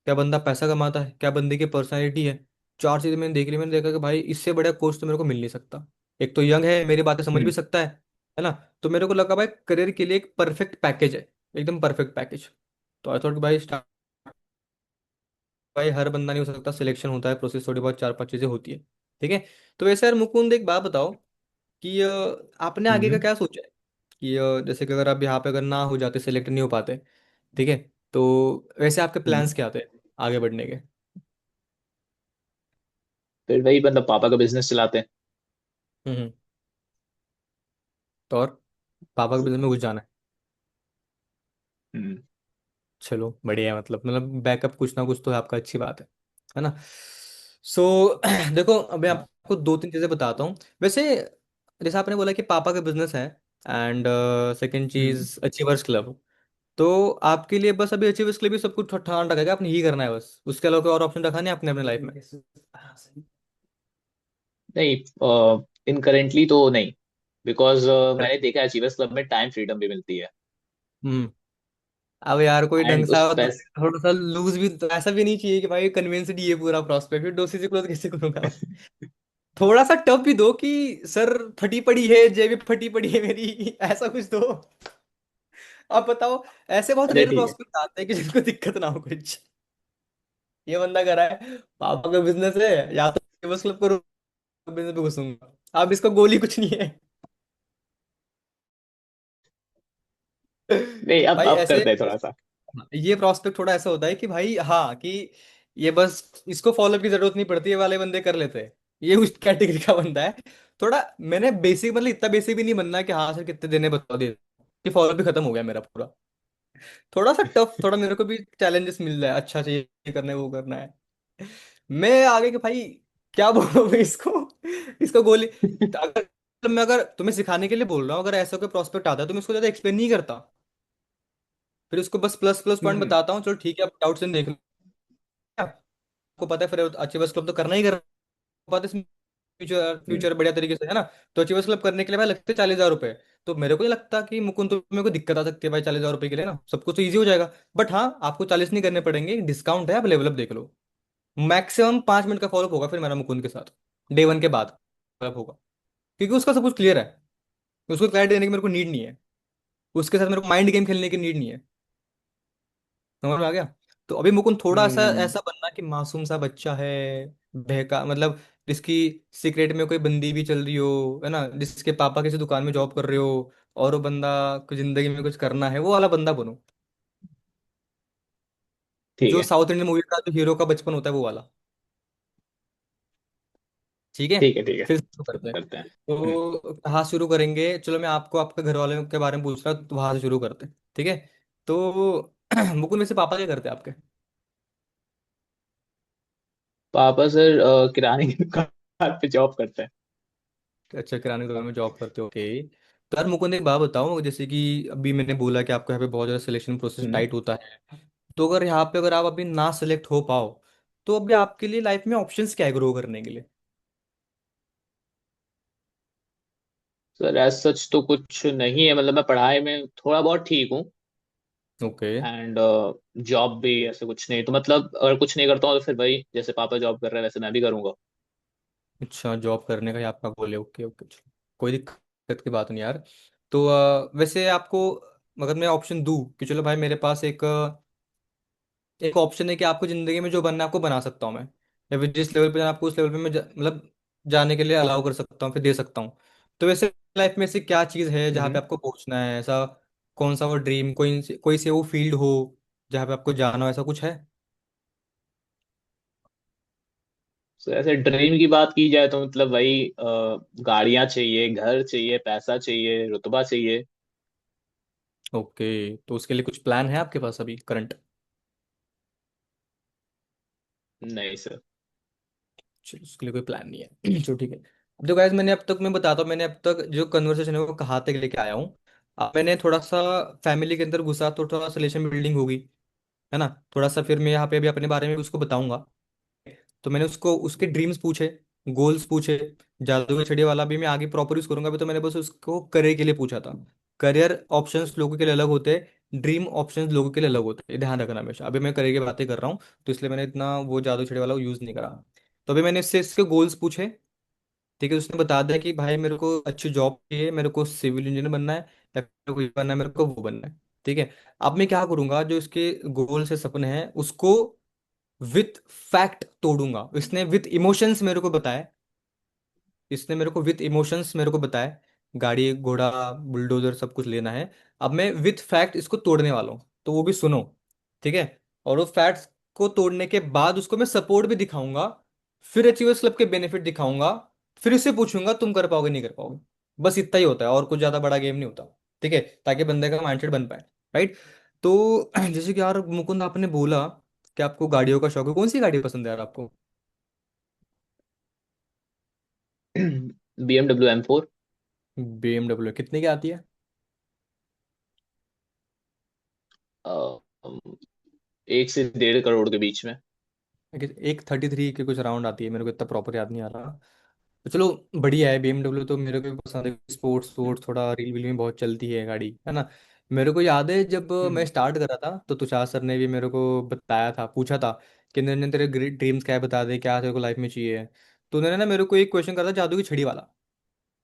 क्या बंदा पैसा कमाता है, क्या बंदे की पर्सनैलिटी है। चार चीजें मैंने देख ली, मैंने देखा कि भाई इससे बड़ा कोच तो मेरे को मिल नहीं सकता। एक तो यंग है, मेरी बातें समझ भी हम्म। सकता है ना। तो मेरे को लगा भाई करियर के लिए एक परफेक्ट पैकेज है, एकदम परफेक्ट पैकेज। तो आई थॉट भाई स्टार्ट, भाई हर बंदा नहीं हो सकता, सिलेक्शन होता है, प्रोसेस थोड़ी बहुत 4-5 चीजें होती है, ठीक है। तो वैसे यार मुकुंद, एक बात बताओ कि आपने आगे का हम्म। क्या सोचा है, कि जैसे कि अगर आप यहाँ पे अगर ना हो जाते, सेलेक्ट नहीं हो पाते, ठीक है, तो वैसे आपके हम्म। प्लान्स क्या थे आगे बढ़ने के? फिर वही मतलब पापा का बिजनेस चलाते हैं। हम्म। तो और पापा के बिजनेस में घुस जाना है। हम्म। चलो बढ़िया है, मतलब बैकअप कुछ ना कुछ तो है आपका, अच्छी बात है ना। सो देखो अभी आपको दो तीन चीजें बताता हूँ वैसे। जैसे आपने बोला कि पापा का बिजनेस है, एंड सेकंड हम्म। चीज अचीवर्स क्लब। तो आपके लिए बस अभी अचीवर्स क्लब ही सब कुछ ठान रखा है, आपने ही करना है बस, उसके अलावा कोई और ऑप्शन रखा नहीं आपने अपने लाइफ में? नहीं, इन करेंटली तो नहीं, बिकॉज मैंने Correct. देखा है अचीवर्स क्लब में टाइम फ्रीडम भी मिलती है। हम्म। अब यार कोई ढंग एंड सा उस पैस थोड़ा सा लूज भी तो ऐसा भी नहीं चाहिए कि भाई कन्विंस्ड ही है पूरा प्रॉस्पेक्ट, फिर दोषी से क्लोज कैसे करूंगा? थोड़ा सा टफ भी दो कि सर फटी पड़ी है, जेब फटी पड़ी है मेरी, ऐसा कुछ दो। आप बताओ, ऐसे बहुत अच्छा रेयर ठीक है। प्रॉस्पेक्ट आते हैं कि जिनको दिक्कत ना हो कुछ। ये बंदा कर रहा है, पापा का बिजनेस है, या तो बस क्लब करो, बिजनेस पे घुसूंगा। अब इसका गोल ही कुछ नहीं है। नहीं, अब भाई अब ऐसे करते हैं थोड़ा सा। ये प्रोस्पेक्ट थोड़ा ऐसा होता है कि भाई हाँ कि ये बस इसको फॉलोअप की जरूरत नहीं पड़ती, ये वाले बंदे कर लेते हैं। ये उस कैटेगरी का बंदा है। थोड़ा मैंने बेसिक, मतलब इतना बेसिक भी नहीं बनना कि हाँ सर कितने देने बता दिए कि फॉलोअप भी खत्म हो गया मेरा पूरा। थोड़ा सा टफ, थोड़ा मेरे को भी चैलेंजेस मिल रहा है, अच्छा चाहिए ये करना है वो करना है। मैं आगे के भाई क्या बोलूं मैं इसको, इसको गोली। अगर तुम्हें सिखाने के लिए बोल रहा हूँ, अगर ऐसा कोई प्रोस्पेक्ट आता है तो मैं उसको ज्यादा एक्सप्लेन नहीं करता, फिर उसको बस प्लस प्लस पॉइंट हम्म। बताता हूँ, चलो ठीक है आप डाउट से देख लो। आपको पता है फिर अचीवर्स क्लब तो करना ही करना, पता है फ्यूचर हम्म। फ्यूचर बढ़िया तरीके से है ना। तो अचीवर्स क्लब करने के लिए भाई लगते 40,000 रुपए। तो मेरे को नहीं लगता कि मुकुंद तो मेरे को दिक्कत आ सकती है भाई 40,000 रुपए के लिए ना, सब कुछ तो ईजी हो जाएगा। बट हाँ आपको 40 नहीं करने पड़ेंगे, डिस्काउंट है, आप लेवल अप देख लो। मैक्सिमम 5 मिनट का फॉलोअप होगा फिर मेरा मुकुंद के साथ, डे वन के बाद फॉलोअप होगा, क्योंकि उसका सब कुछ क्लियर है। उसको क्लैरिटी देने की मेरे को नीड नहीं है, उसके साथ मेरे को माइंड गेम खेलने की नीड नहीं है। समझ में आ गया? तो अभी मुकुंद थोड़ा सा हम्म। ऐसा बनना कि मासूम सा बच्चा है, बहका मतलब, जिसकी सीक्रेट में कोई बंदी भी चल रही हो है ना, जिसके पापा किसी दुकान में जॉब कर रहे हो, और वो बंदा को जिंदगी में कुछ करना है, वो वाला बंदा बनो। ठीक जो है। साउथ इंडियन मूवी का जो हीरो का बचपन होता है वो वाला। ठीक है, ठीक है। ठीक है। फिर शुरू करते हैं। करते हैं। तो कहाँ शुरू करेंगे, चलो मैं आपको आपके घर वालों के बारे में पूछ रहा हूँ, तो वहां से शुरू करते हैं, ठीक है? तो मुकुंद में से पापा क्या करते हैं आपके? पापा सर किराने की दुकान पे जॉब करते हैं। अच्छा, किराने की दुकान में जॉब करते हो, ओके। तो यार मुकुंद एक बात बताओ, जैसे कि अभी मैंने बोला कि आपको यहाँ पे बहुत ज़्यादा सिलेक्शन प्रोसेस हम्म। टाइट होता है। तो अगर यहाँ पे अगर आप अभी ना सेलेक्ट हो पाओ, तो अभी आपके लिए लाइफ में ऑप्शंस क्या है ग्रो करने के लिए? सर एज सच तो कुछ नहीं है, मतलब मैं पढ़ाई में थोड़ा बहुत ठीक हूँ। ओके। एंड जॉब भी ऐसे कुछ नहीं, तो मतलब अगर कुछ नहीं करता हूँ तो फिर वही जैसे पापा जॉब कर रहे हैं वैसे मैं भी करूंगा। अच्छा, जॉब करने का ही आपका गोल है, ओके ओके, चलो कोई दिक्कत की बात नहीं यार। तो वैसे आपको अगर मैं ऑप्शन दूं कि चलो भाई मेरे पास एक ऑप्शन है कि आपको जिंदगी में जो बनना है आपको बना सकता हूँ मैं, या फिर जिस लेवल पे जाना आपको उस लेवल पे मैं मतलब जाने के लिए अलाउ कर सकता हूँ, फिर दे सकता हूँ। तो वैसे लाइफ में से क्या चीज़ है जहाँ पे हम्म। आपको पहुंचना है, ऐसा कौन सा वो ड्रीम, कोई से वो फील्ड हो जहाँ पे आपको जाना हो, ऐसा कुछ है? तो ऐसे ड्रीम की बात की जाए तो मतलब वही गाड़ियां चाहिए, घर चाहिए, पैसा चाहिए, रुतबा चाहिए। ओके, तो उसके लिए कुछ प्लान है आपके पास अभी करंट? नहीं सर। चलो उसके लिए कोई प्लान नहीं है। चलो ठीक है। अब जो गाइस मैंने अब तक, मैं बताता हूँ मैंने अब तक जो कन्वर्सेशन है वो कहाँ तक लेके आया हूँ। अब मैंने थोड़ा सा फैमिली के अंदर घुसा तो थोड़ा सा रिलेशन बिल्डिंग होगी, है ना। थोड़ा सा फिर मैं यहाँ पे अभी अपने बारे में भी उसको बताऊंगा। तो मैंने उसको उसके ड्रीम्स पूछे, गोल्स पूछे। जादू का छड़ी वाला भी मैं आगे प्रॉपर यूज करूंगा, अभी तो मैंने बस उसको करियर के लिए पूछा था। करियर ऑप्शंस लोगों के लिए अलग होते हैं, ड्रीम ऑप्शंस लोगों के लिए अलग होते हैं, ये ध्यान रखना हमेशा। अभी मैं करियर की बातें कर रहा हूँ, तो इसलिए मैंने इतना वो जादू छड़ी वाला यूज नहीं करा। तो अभी मैंने इससे इसके गोल्स पूछे, ठीक है। उसने बता दिया कि भाई मेरे को अच्छी जॉब चाहिए, मेरे को सिविल इंजीनियर बनना है, या फिर कोई बनना है, मेरे को वो बनना है, ठीक है। अब मैं क्या करूंगा, जो इसके गोल से सपने हैं उसको विथ फैक्ट तोड़ूंगा। इसने विथ इमोशंस मेरे को बताया, इसने मेरे को विथ इमोशंस मेरे को बताया, गाड़ी घोड़ा बुलडोजर सब कुछ लेना है। अब मैं विथ फैक्ट इसको तोड़ने वाला हूँ, तो वो भी सुनो, ठीक है। और वो फैक्ट्स को तोड़ने के बाद उसको मैं सपोर्ट भी दिखाऊंगा फिर अचीवर्स क्लब के बेनिफिट दिखाऊंगा, फिर उससे पूछूंगा तुम कर पाओगे नहीं कर पाओगे। बस इतना ही होता है, और कुछ ज्यादा बड़ा गेम नहीं होता। ठीक है, ताकि बंदे का माइंडसेट बन पाए। राइट। तो जैसे कि यार मुकुंद आपने बोला कि आपको गाड़ियों का शौक है, कौन सी गाड़ी पसंद है यार आपको? BMW M4। BMW कितने की आती है? 1 से 1.5 करोड़ के बीच में। एक 33 के कुछ राउंड आती है, मेरे को इतना प्रॉपर याद नहीं आ रहा। तो चलो, बढ़िया है। BMW तो मेरे को भी पसंद है, स्पोर्ट्स स्पोर्ट्स थोड़ा रील वील में बहुत चलती है गाड़ी, है ना। मेरे को याद है जब मैं हम्म। स्टार्ट करा था तो तुषार सर ने भी मेरे को बताया था, पूछा था कि निरंजन तेरे ड्रीम्स क्या है, बता दे क्या तेरे को लाइफ में चाहिए। तो उन्होंने ना मेरे को एक क्वेश्चन करा था, जादू की छड़ी वाला,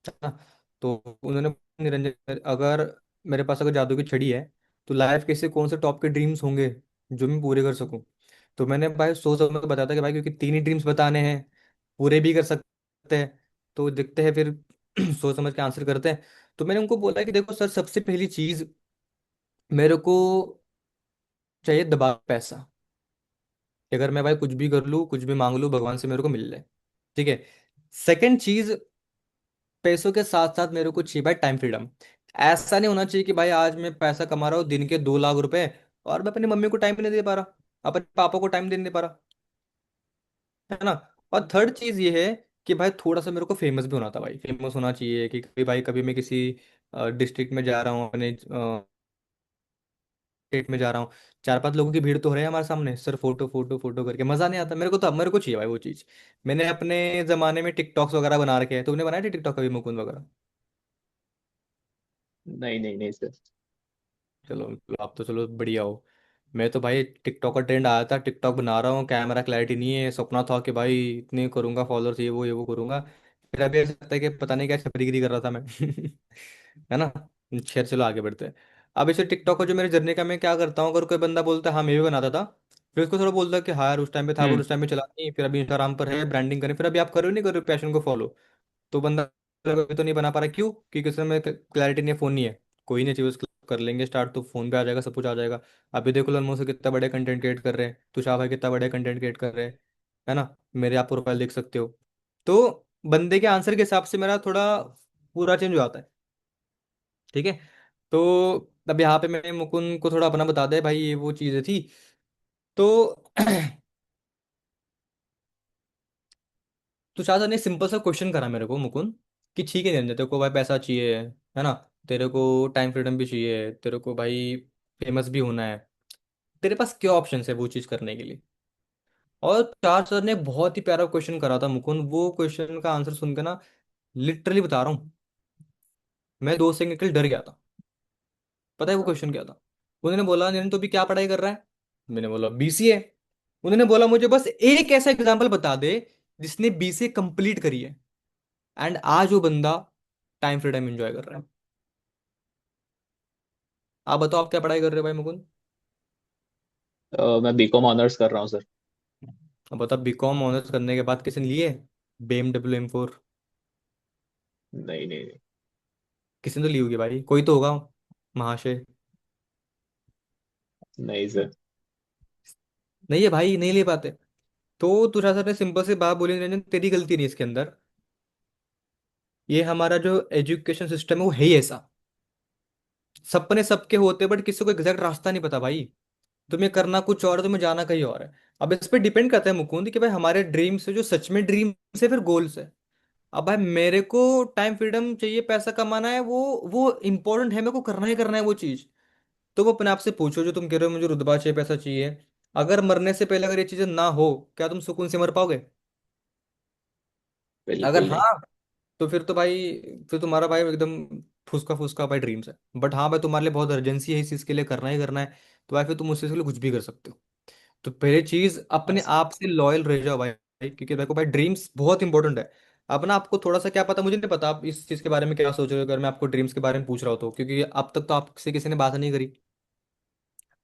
है ना। तो उन्होंने, निरंजन अगर मेरे पास अगर जादू की छड़ी है तो लाइफ के ऐसे कौन से टॉप के ड्रीम्स होंगे जो मैं पूरे कर सकूं। तो मैंने भाई सोच समझ के बताया था कि भाई क्योंकि तीन ही ड्रीम्स बताने हैं, पूरे भी कर सकते हैं, तो देखते हैं फिर सोच समझ के आंसर करते हैं। तो मैंने उनको बोला कि देखो सर, सबसे पहली चीज मेरे को चाहिए दबा पैसा, कि अगर मैं भाई कुछ भी कर लूँ कुछ भी मांग लूँ भगवान से मेरे को मिल जाए। ठीक है। सेकंड चीज, पैसों के साथ साथ मेरे को चाहिए भाई टाइम फ्रीडम। ऐसा नहीं होना चाहिए कि भाई आज मैं पैसा कमा रहा हूँ दिन के 2 लाख रुपए और मैं अपनी मम्मी को टाइम नहीं दे पा रहा, अपने पापा को टाइम दे नहीं पा रहा, है ना। और थर्ड चीज ये है कि भाई थोड़ा सा मेरे को फेमस भी होना था भाई, फेमस होना चाहिए कि कभी भाई कभी मैं किसी डिस्ट्रिक्ट में जा रहा हूँ, अपने स्टेट में जा रहा हूँ, 4-5 लोगों की भीड़ तो हो रही है हमारे सामने, सर फोटो फोटो फोटो करके मजा नहीं आता मेरे को। तो अब मेरे को चाहिए भाई वो चीज। मैंने अपने जमाने में टिकटॉक्स वगैरह बना रखे हैं, तुमने बनाया टिकटॉक कभी मुकुंद वगैरह? नहीं नहीं नहीं सर। चलो आप तो चलो बढ़िया हो। मैं तो भाई टिकटॉक का ट्रेंड आया था, टिकटॉक बना रहा हूँ, कैमरा क्लैरिटी नहीं है, सपना था कि भाई इतने करूंगा फॉलोअर्स, ये वो करूंगा। फिर अभी ऐसा लगता है कि पता नहीं क्या छपरीगिरी कर रहा था मैं है ना। खैर चलो आगे बढ़ते हैं। अब इसे टिकटॉक का जो मेरे जर्नी का मैं क्या करता हूँ, अगर कोई बंदा बोलता है हाँ मैं भी बनाता था, फिर उसको थोड़ा बोलता कि हाँ यार उस टाइम पे था, पर हम्म। उस टाइम पे चला नहीं, फिर अभी इंस्टाग्राम पर है, ब्रांडिंग करें, फिर अभी आप करो नहीं करो पैशन को फॉलो। तो बंदा अभी तो नहीं बना पा रहा, क्यों? क्योंकि उसमें क्लैरिटी नहीं है, फोन नहीं है। कोई नहीं चाहिए, उसको कर लेंगे स्टार्ट तो फोन पे आ जाएगा, सब कुछ आ जाएगा। अभी देखो लल्मो से कितना बड़े कंटेंट क्रिएट कर रहे हैं, तुषार भाई कितना बड़े कंटेंट क्रिएट कर रहे हैं, है ना। मेरे आप प्रोफाइल देख सकते हो। तो बंदे के आंसर के हिसाब से मेरा थोड़ा पूरा चेंज हो जाता है। ठीक है। तो अब यहाँ पे मैंने मुकुंद को थोड़ा अपना बता दिया भाई, ये वो चीज़ें थी। तो तुषार सर ने सिंपल सा क्वेश्चन करा मेरे को मुकुंद, कि ठीक है निरंजन तेरे को भाई पैसा चाहिए, है ना, तेरे को टाइम फ्रीडम भी चाहिए, तेरे को भाई फेमस भी होना है, तेरे पास क्या ऑप्शन है वो चीज़ करने के लिए। और तुषार सर ने बहुत ही प्यारा क्वेश्चन करा था मुकुंद, वो क्वेश्चन का आंसर सुन के ना, लिटरली बता रहा हूँ, मैं 2 सेकंड के लिए डर गया था। पता है वो क्वेश्चन क्या था? उन्होंने बोला निरंजन तो भी क्या पढ़ाई कर रहा है? मैंने बोला BCA। उन्होंने बोला मुझे बस एक ऐसा एग्जाम्पल बता दे जिसने BCA कंप्लीट करी है एंड आज वो बंदा टाइम फ्रीडम एंजॉय कर रहा है। आप बताओ आप क्या पढ़ाई कर रहे हो भाई मुकुंद? मैं B.Com ऑनर्स कर रहा हूँ सर। अब बताओ B.Com ऑनर्स करने के बाद किसने लिए BMW M4? नहीं नहीं नहीं। किसी ने तो ली होगी भाई, कोई तो होगा महाशय। नहीं सर। नहीं है भाई, नहीं ले पाते। तो तुषार सर ने सिंपल सी बात बोली, निरंजन तेरी गलती नहीं इसके अंदर, ये हमारा जो एजुकेशन सिस्टम है वो है ही ऐसा। सपने सबके होते हैं बट किसी को एग्जैक्ट रास्ता नहीं पता भाई। तुम्हें करना कुछ और है, तुम्हें जाना कहीं और है। अब इस पे डिपेंड करता है मुकुंद कि भाई हमारे ड्रीम्स है जो सच में ड्रीम्स है, फिर गोल्स है। अब भाई मेरे को टाइम फ्रीडम चाहिए, पैसा कमाना है, वो इंपॉर्टेंट है, मेरे को करना ही करना है वो चीज। तो वो अपने आप से पूछो जो तुम कह रहे हो मुझे रुतबा चाहिए, पैसा चाहिए, अगर मरने से पहले अगर ये चीजें ना हो, क्या तुम सुकून से मर पाओगे? अगर बिल्कुल नहीं। हाँ, तो फिर तो भाई, फिर तुम्हारा भाई एकदम फुसका फुसका भाई ड्रीम्स है। बट हाँ भाई तुम्हारे लिए बहुत अर्जेंसी है इस चीज के लिए, करना ही करना है, तो भाई फिर तुम उस चीज के लिए कुछ भी कर सकते हो। तो पहली चीज हाँ अपने सर। आप से लॉयल रह जाओ भाई, क्योंकि देखो भाई ड्रीम्स बहुत इंपॉर्टेंट है। अब ना आपको थोड़ा सा क्या पता, मुझे नहीं पता आप इस चीज के बारे में क्या सोच रहे हो अगर मैं आपको ड्रीम्स के बारे में पूछ रहा हूँ तो, क्योंकि अब तक तो आपसे किसी ने बात नहीं करी,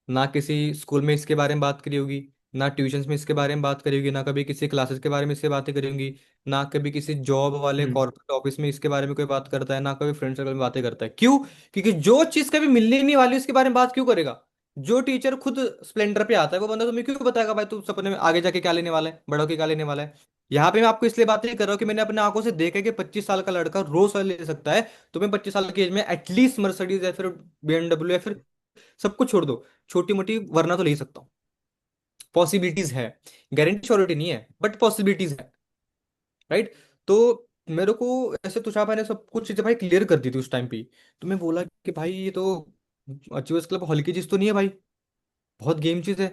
ना किसी स्कूल में इसके बारे में बात करी होगी, ना ट्यूशंस में इसके बारे में बात करी होगी, ना कभी किसी क्लासेस के बारे में इससे बातें करी होंगी, ना कभी किसी जॉब वाले हम्म। कॉर्पोरेट ऑफिस में इसके बारे में कोई बात करता है, ना कभी फ्रेंड सर्कल में बातें करता है। क्यों? क्योंकि जो चीज कभी मिलनी नहीं वाली उसके बारे में बात क्यों करेगा? जो टीचर खुद स्प्लेंडर पे आता है वो बंदा तुम्हें क्यों बताएगा भाई तू सपने में आगे जाके क्या लेने वाला है, बड़ा होके क्या लेने वाला है? यहाँ पे मैं आपको इसलिए बात नहीं कर रहा हूँ कि मैंने अपने आंखों से देखा है कि 25 साल का लड़का रोज रॉयल ले सकता है, तो मैं 25 साल की एज में एटलीस्ट मर्सिडीज या फिर BMW या फिर सब कुछ छोड़ दो, छोटी मोटी वरना तो ले ही सकता हूँ। पॉसिबिलिटीज है, गारंटी श्योरिटी नहीं है बट पॉसिबिलिटीज है, राइट। तो मेरे को ऐसे तुषार भाई ने सब कुछ चीजें भाई क्लियर कर दी थी उस टाइम पे। तो मैं बोला कि भाई ये तो अचीवर्स क्लब हल्की चीज तो नहीं है भाई, बहुत गेम चीज है।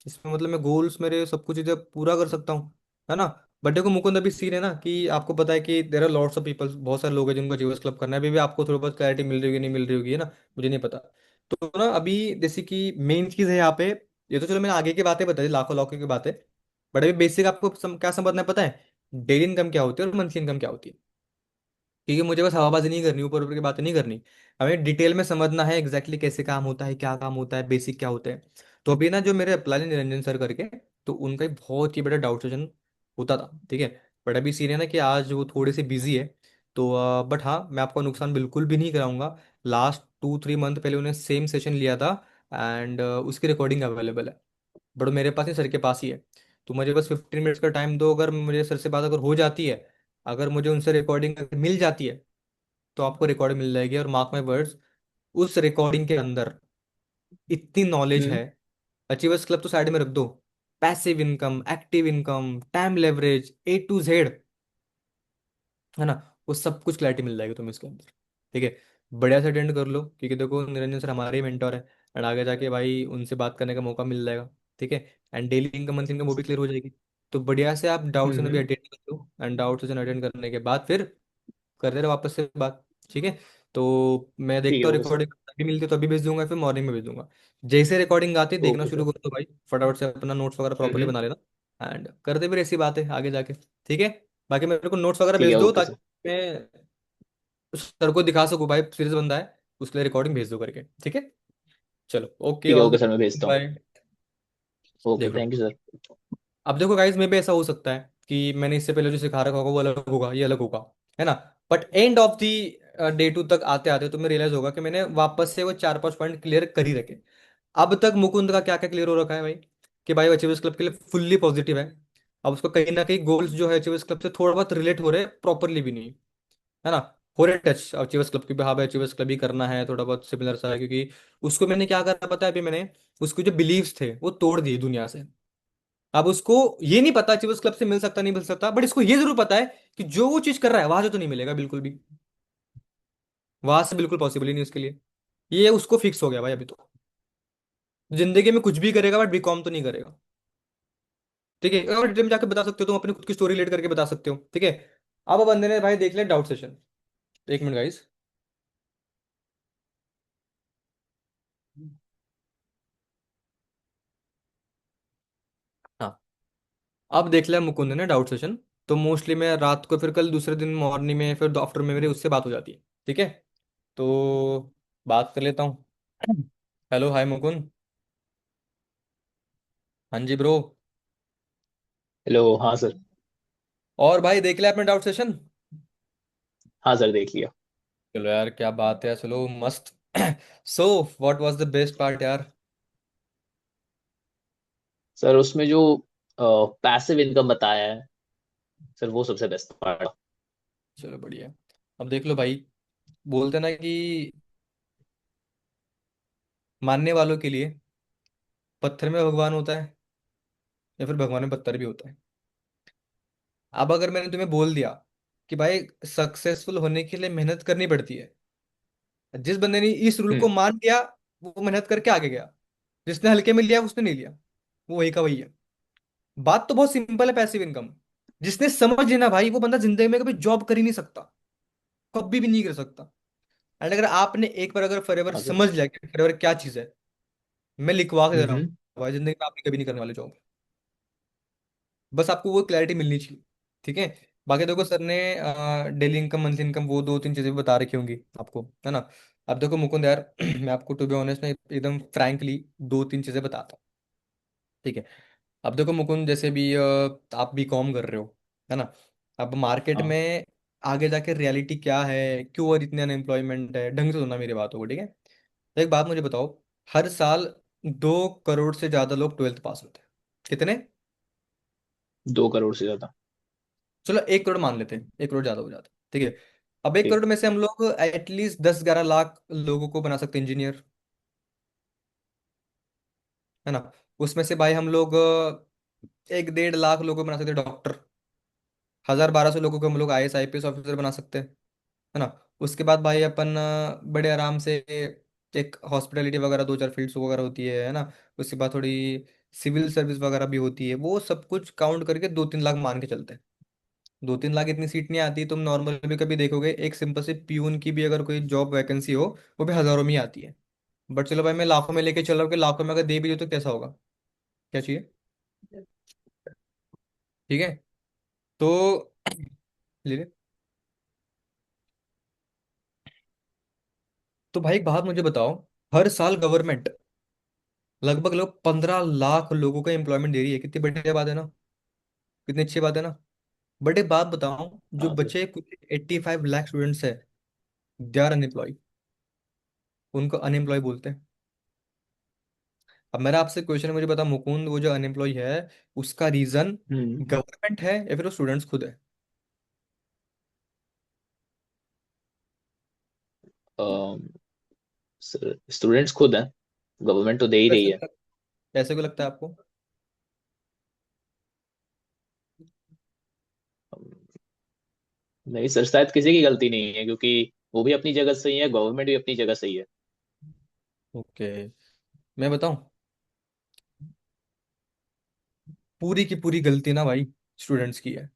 इसमें मतलब मैं गोल्स मेरे सब कुछ चीजें पूरा कर सकता हूँ, है ना। बट देखो मुकुंद, अभी सीन है ना कि आपको पता है कि there are lots of people, बहुत सारे लोग हैं जिनको अचीवर्स क्लब करना है। अभी भी आपको थोड़ी बहुत क्लैरिटी मिल रही होगी नहीं मिल रही होगी, है ना, मुझे नहीं पता। तो ना अभी जैसे कि मेन चीज है यहाँ पे, ये तो चलो मैंने आगे की बातें बताई, लाखों लाखों की बातें। बट अभी बेसिक आपको क्या समझना है पता है, डेली इनकम क्या होती है और मंथली इनकम क्या होती है। क्योंकि मुझे बस हवाबाजी नहीं करनी, ऊपर ऊपर की बातें नहीं करनी, हमें डिटेल में समझना है एग्जैक्टली कैसे काम होता है, क्या काम होता है, बेसिक क्या होता है। तो अभी ना जो मेरे अप्लाई निरंजन सर करके, तो उनका एक बहुत ही बड़ा डाउट सेशन होता था, ठीक है। बट अभी सीन है ना कि आज वो थोड़े से बिजी है। तो बट हाँ, मैं आपको नुकसान बिल्कुल भी नहीं कराऊंगा। लास्ट 2-3 मंथ पहले उन्हें सेम सेशन लिया था, एंड उसकी रिकॉर्डिंग अवेलेबल है। बट मेरे पास नहीं, सर के पास ही है। तो मुझे बस 15 मिनट्स का टाइम दो, अगर मुझे सर से बात अगर हो जाती है, अगर मुझे उनसे रिकॉर्डिंग मिल जाती है, तो आपको रिकॉर्डिंग मिल जाएगी। और मार्क माई वर्ड्स, उस रिकॉर्डिंग के अंदर इतनी नॉलेज हम्म। है। अचीवर्स क्लब तो साइड में रख दो, passive income, active income, time leverage, A to Z, है ना, वो सब कुछ क्लैरिटी मिल जाएगी तुम्हें इसके अंदर, ठीक है। बढ़िया से अटेंड कर लो, क्योंकि देखो निरंजन सर हमारे ही मेंटोर है, एंड आगे जाके भाई उनसे बात करने का मौका मिल जाएगा, ठीक है। And daily income, month income वो भी क्लियर हो जाएगी। तो बढ़िया से आप डाउट सेशन भी हम्म। अटेंड कर लो, एंड डाउट सेशन अटेंड करने के बाद फिर करते रहो वापस से बात, ठीक है। तो मैं ठीक है, देखता हूँ ओके सर। रिकॉर्डिंग अभी मिलती है तो अभी भेज दूंगा, फिर मॉर्निंग में भेज दूंगा। जैसे रिकॉर्डिंग आती है देखना ओके शुरू सर। कर दो भाई, फटाफट से अपना नोट्स वगैरह प्रॉपर्ली हम्म। बना लेना, एंड करते फिर ऐसी बात है आगे जाके, ठीक है। बाकी मेरे को नोट्स वगैरह ठीक भेज है, दो ओके ताकि सर। मैं सर को दिखा सकूँ भाई सीरियस बंदा है, उसके लिए रिकॉर्डिंग भेज दो करके, ठीक है। चलो ओके, ठीक है, ऑल ओके द सर, मैं भेजता हूँ। बाय। ओके, देख लो, थैंक यू सर। अब देखो गाइज, में भी ऐसा हो सकता है कि मैंने इससे पहले जो सिखा रखा होगा वो अलग होगा, ये अलग होगा, है ना। But end of the day to तक आते आते तुम्हें रियलाइज होगा कि मैंने वापस से वो 4-5 पॉइंट क्लियर कर ही रखे। अब तक मुकुंद का क्या क्या क्लियर हो रखा है भाई, कि भाई अचीवर्स क्लब के लिए फुल्ली पॉजिटिव है। अब उसको कहीं ना कहीं गोल्स जो है अचीवर्स क्लब से थोड़ा बहुत रिलेट हो रहे हैं, प्रॉपरली भी नहीं, है ना। हो रहे टच अचीवर्स क्लब की भी, हाँ भाई अचीवर्स क्लब ही करना है, थोड़ा बहुत सिमिलर सा है। क्योंकि उसको मैंने क्या करा पता है, अभी मैंने उसके जो बिलीव्स थे वो तोड़ दिए दुनिया से। अब उसको ये नहीं पता कि उस क्लब से मिल सकता नहीं मिल सकता, बट इसको ये जरूर पता है कि जो वो चीज कर रहा है वहां से तो नहीं मिलेगा बिल्कुल भी, वहां से बिल्कुल पॉसिबल ही नहीं उसके लिए। ये उसको फिक्स हो गया भाई अभी तो, जिंदगी में कुछ भी करेगा बट बीकॉम तो नहीं करेगा, ठीक है। अगर डिटेल में जाकर बता सकते हो तुम, अपनी खुद की स्टोरी लेट करके बता सकते हो, ठीक है। अब बंदे ने भाई देख लिया डाउट सेशन, एक मिनट गाइस। हाँ, अब देख लिया मुकुंद ने डाउट सेशन। तो मोस्टली मैं रात को, फिर कल दूसरे दिन मॉर्निंग में, फिर आफ्टर में मेरे उससे बात हो जाती है, ठीक है। तो बात कर लेता हूँ। हेलो, हाय मुकुंद। हाँ जी ब्रो। हेलो, हाँ सर। और भाई देख लिया आपने डाउट सेशन। हाँ सर, देख लिया। चलो यार क्या बात है, चलो मस्त। So what was the best part यार। सर उसमें जो पैसिव इनकम बताया है सर, वो सबसे बेस्ट पार्ट। चलो बढ़िया। अब देख लो भाई, बोलते ना कि मानने वालों के लिए पत्थर में भगवान होता है, या फिर भगवान में पत्थर भी होता है। अब अगर मैंने तुम्हें बोल दिया कि भाई सक्सेसफुल होने के लिए मेहनत करनी पड़ती है, जिस बंदे ने इस रूल को हम्म। मान लिया वो मेहनत करके आगे गया, जिसने हल्के में लिया उसने नहीं लिया, वो वही का वही है। बात तो बहुत सिंपल है, पैसिव इनकम जिसने समझ लेना भाई, वो बंदा जिंदगी में कभी जॉब कर ही नहीं सकता, कभी भी नहीं कर सकता। एंड अगर आपने एक बार अगर फॉरएवर हाँ सर। समझ लिया कि फॉरएवर क्या चीज है, मैं लिखवा के दे रहा हूँ हम्म। भाई, जिंदगी में आप कभी नहीं करने वाले जॉब। बस आपको वो क्लैरिटी मिलनी चाहिए, ठीक है। बाकी देखो सर ने डेली इनकम, मंथली इनकम, वो 2-3 चीजें भी बता रखी होंगी आपको, है ना। अब देखो मुकुंद यार, मैं आपको टू बी ऑनेस्ट ना एकदम फ्रैंकली 2-3 चीजें बताता हूँ, ठीक है। अब देखो मुकुंद, जैसे भी आप B.Com कर रहे हो, है ना। अब मार्केट हाँ। में आगे जाके रियलिटी क्या है, क्यों और इतने अनएम्प्लॉयमेंट है, ढंग से सुनना मेरी बातों को, ठीक है। तो एक बात मुझे बताओ, हर साल 2 करोड़ से ज्यादा लोग 12th पास होते हैं, कितने? 2 करोड़ से ज्यादा। चलो 1 करोड़ मान लेते हैं, 1 करोड़ ज्यादा हो जाता है, ठीक है। अब एक ठीक। करोड़ में से हम लोग एटलीस्ट 10-11 लाख लोगों को बना सकते हैं इंजीनियर, है ना। उसमें से भाई हम लोग 1-1.5 लाख लोगों को बना सकते हैं डॉक्टर। 1000-1200 लोगों को हम लोग IAS IPS ऑफिसर बना सकते हैं, है ना। उसके बाद भाई अपन बड़े आराम से एक हॉस्पिटैलिटी वगैरह 2-4 फील्ड्स वगैरह होती है ना। उसके बाद थोड़ी सिविल सर्विस वगैरह भी होती है, वो सब कुछ काउंट करके 2-3 लाख मान के चलते हैं। 2-3 लाख इतनी सीट नहीं आती, तुम नॉर्मल भी कभी देखोगे एक सिंपल से प्यून की भी अगर कोई जॉब वैकेंसी हो, वो भी हजारों में ही आती है। बट चलो भाई मैं लाखों में लेके चल रहा हूँ कि लाखों में अगर दे भी दो तो कैसा होगा, क्या चाहिए, ठीक है। तो ले ले। तो भाई एक बात मुझे बताओ, हर साल गवर्नमेंट लगभग लगभग 15 लाख लोगों को एम्प्लॉयमेंट दे रही है, कितनी बढ़िया बात है ना, कितनी अच्छी बात है ना। बट एक बात बताओ, जो हाँ सर। बचे कुछ 85 लाख स्टूडेंट्स है, दे आर अनएम्प्लॉय, उनको अनएम्प्लॉय बोलते हैं। अब मेरा आपसे क्वेश्चन है, मुझे बता मुकुंद, वो जो अनएम्प्लॉय है उसका रीजन हम्म। गवर्नमेंट है या फिर वो स्टूडेंट्स खुद है? स्टूडेंट्स खुद हैं, गवर्नमेंट तो दे ही रही कैसे है। कैसे को लगता है आपको? नहीं सर, शायद किसी की गलती नहीं है, क्योंकि वो भी अपनी जगह सही है, गवर्नमेंट भी अपनी जगह सही है। ओके, मैं बताऊं, पूरी की पूरी गलती ना भाई स्टूडेंट्स की है।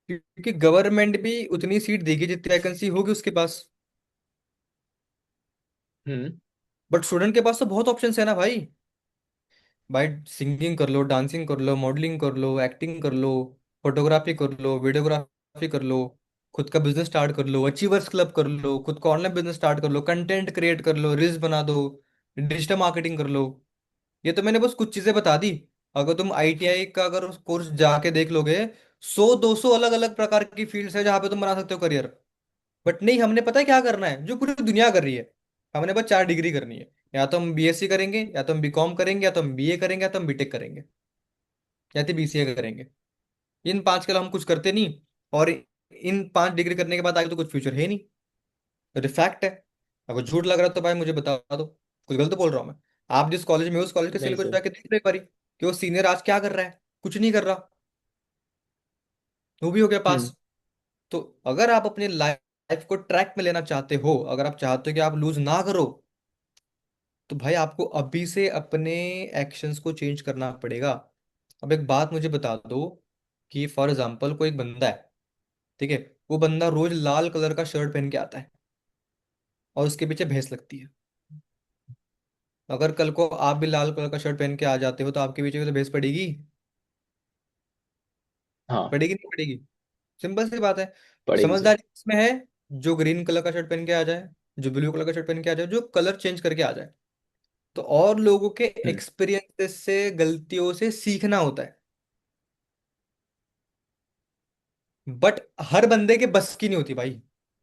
क्योंकि गवर्नमेंट भी उतनी सीट देगी जितनी वैकेंसी होगी उसके पास, हम्म। बट स्टूडेंट के पास तो बहुत ऑप्शन है ना भाई। भाई सिंगिंग कर लो, डांसिंग कर लो, मॉडलिंग कर लो, एक्टिंग कर लो, फोटोग्राफी कर लो, वीडियोग्राफी कर लो, खुद का बिजनेस स्टार्ट कर लो, अचीवर्स क्लब कर लो, खुद का ऑनलाइन बिजनेस स्टार्ट कर लो, कंटेंट क्रिएट कर लो, रील्स बना दो, डिजिटल मार्केटिंग कर लो। ये तो मैंने बस कुछ चीजें बता दी। अगर तुम ITI का अगर कोर्स जाके देख लोगे, 100-200 अलग अलग प्रकार की फील्ड्स है जहां पे तुम बना सकते हो करियर। बट नहीं, हमने पता है क्या करना है, जो पूरी दुनिया कर रही है। हमने बस 4 डिग्री करनी है, या तो हम BSc करेंगे, या तो हम BCom करेंगे, या तो हम BA करेंगे, या तो हम B.Tech करेंगे, या तो BCA करेंगे। इन 5 के अलावा हम कुछ करते नहीं। और इन 5 डिग्री करने के बाद आगे तो कुछ फ्यूचर है नहीं। तो फैक्ट है। अगर झूठ लग रहा है तो भाई मुझे बता दो, कुछ गलत बोल रहा हूँ मैं? आप जिस कॉलेज में हो उस कॉलेज के नहीं सीनियर को सर। जाके देख लो एक बारी कि वो सीनियर आज क्या कर रहा है, कुछ नहीं कर रहा, वो भी हो गया पास। हम्म। तो अगर आप अपनी लाइफ को ट्रैक में लेना चाहते हो, अगर आप चाहते हो कि आप लूज ना करो, तो भाई आपको अभी से अपने एक्शंस को चेंज करना पड़ेगा। अब एक बात मुझे बता दो कि फॉर एग्जाम्पल कोई एक बंदा है, ठीक है, वो बंदा रोज लाल कलर का शर्ट पहन के आता है और उसके पीछे भैंस लगती है। अगर कल को आप भी लाल कलर का शर्ट पहन के आ जाते हो तो आपके पीछे भी तो भैंस पड़ेगी, हाँ। पड़ेगी नहीं पड़ेगी? सिंपल सी बात है। पड़ेगी सर। समझदारी इसमें है, जो ग्रीन कलर का शर्ट पहन के आ जाए, जो ब्लू कलर का शर्ट पहन के आ जाए, जो कलर चेंज करके आ जाए। तो और लोगों के हम्म। एक्सपीरियंसेस से, गलतियों से सीखना होता है। बट हर बंदे के बस की नहीं होती भाई,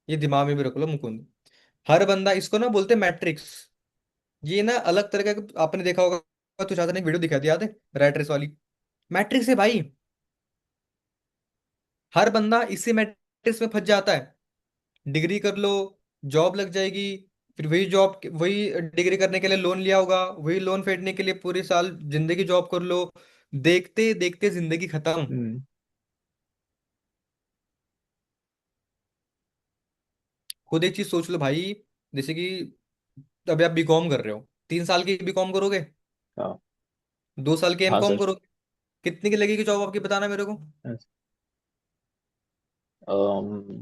ये दिमाग में भी रख लो मुकुंद। हर बंदा, इसको ना बोलते मैट्रिक्स। ये ना अलग तरह का, आपने देखा होगा, तो चाहता ने एक वीडियो दिखा दी, याद है, रैट रेस वाली। मैट्रिक्स है भाई। हर बंदा इसी मैट्रिक्स में फंस जाता है। डिग्री कर लो, जॉब लग जाएगी, फिर वही जॉब, वही डिग्री करने के लिए लोन लिया होगा, वही लोन फेडने के लिए पूरे साल जिंदगी जॉब कर लो, देखते देखते जिंदगी खत्म। हम्म। खुद एक चीज सोच लो भाई, जैसे कि अभी आप BCom कर रहे हो, 3 साल की BCom करोगे, हाँ। 2 साल की हाँ MCom सर। करोगे, कितनी की लगेगी जॉब आपकी, बताना मेरे को।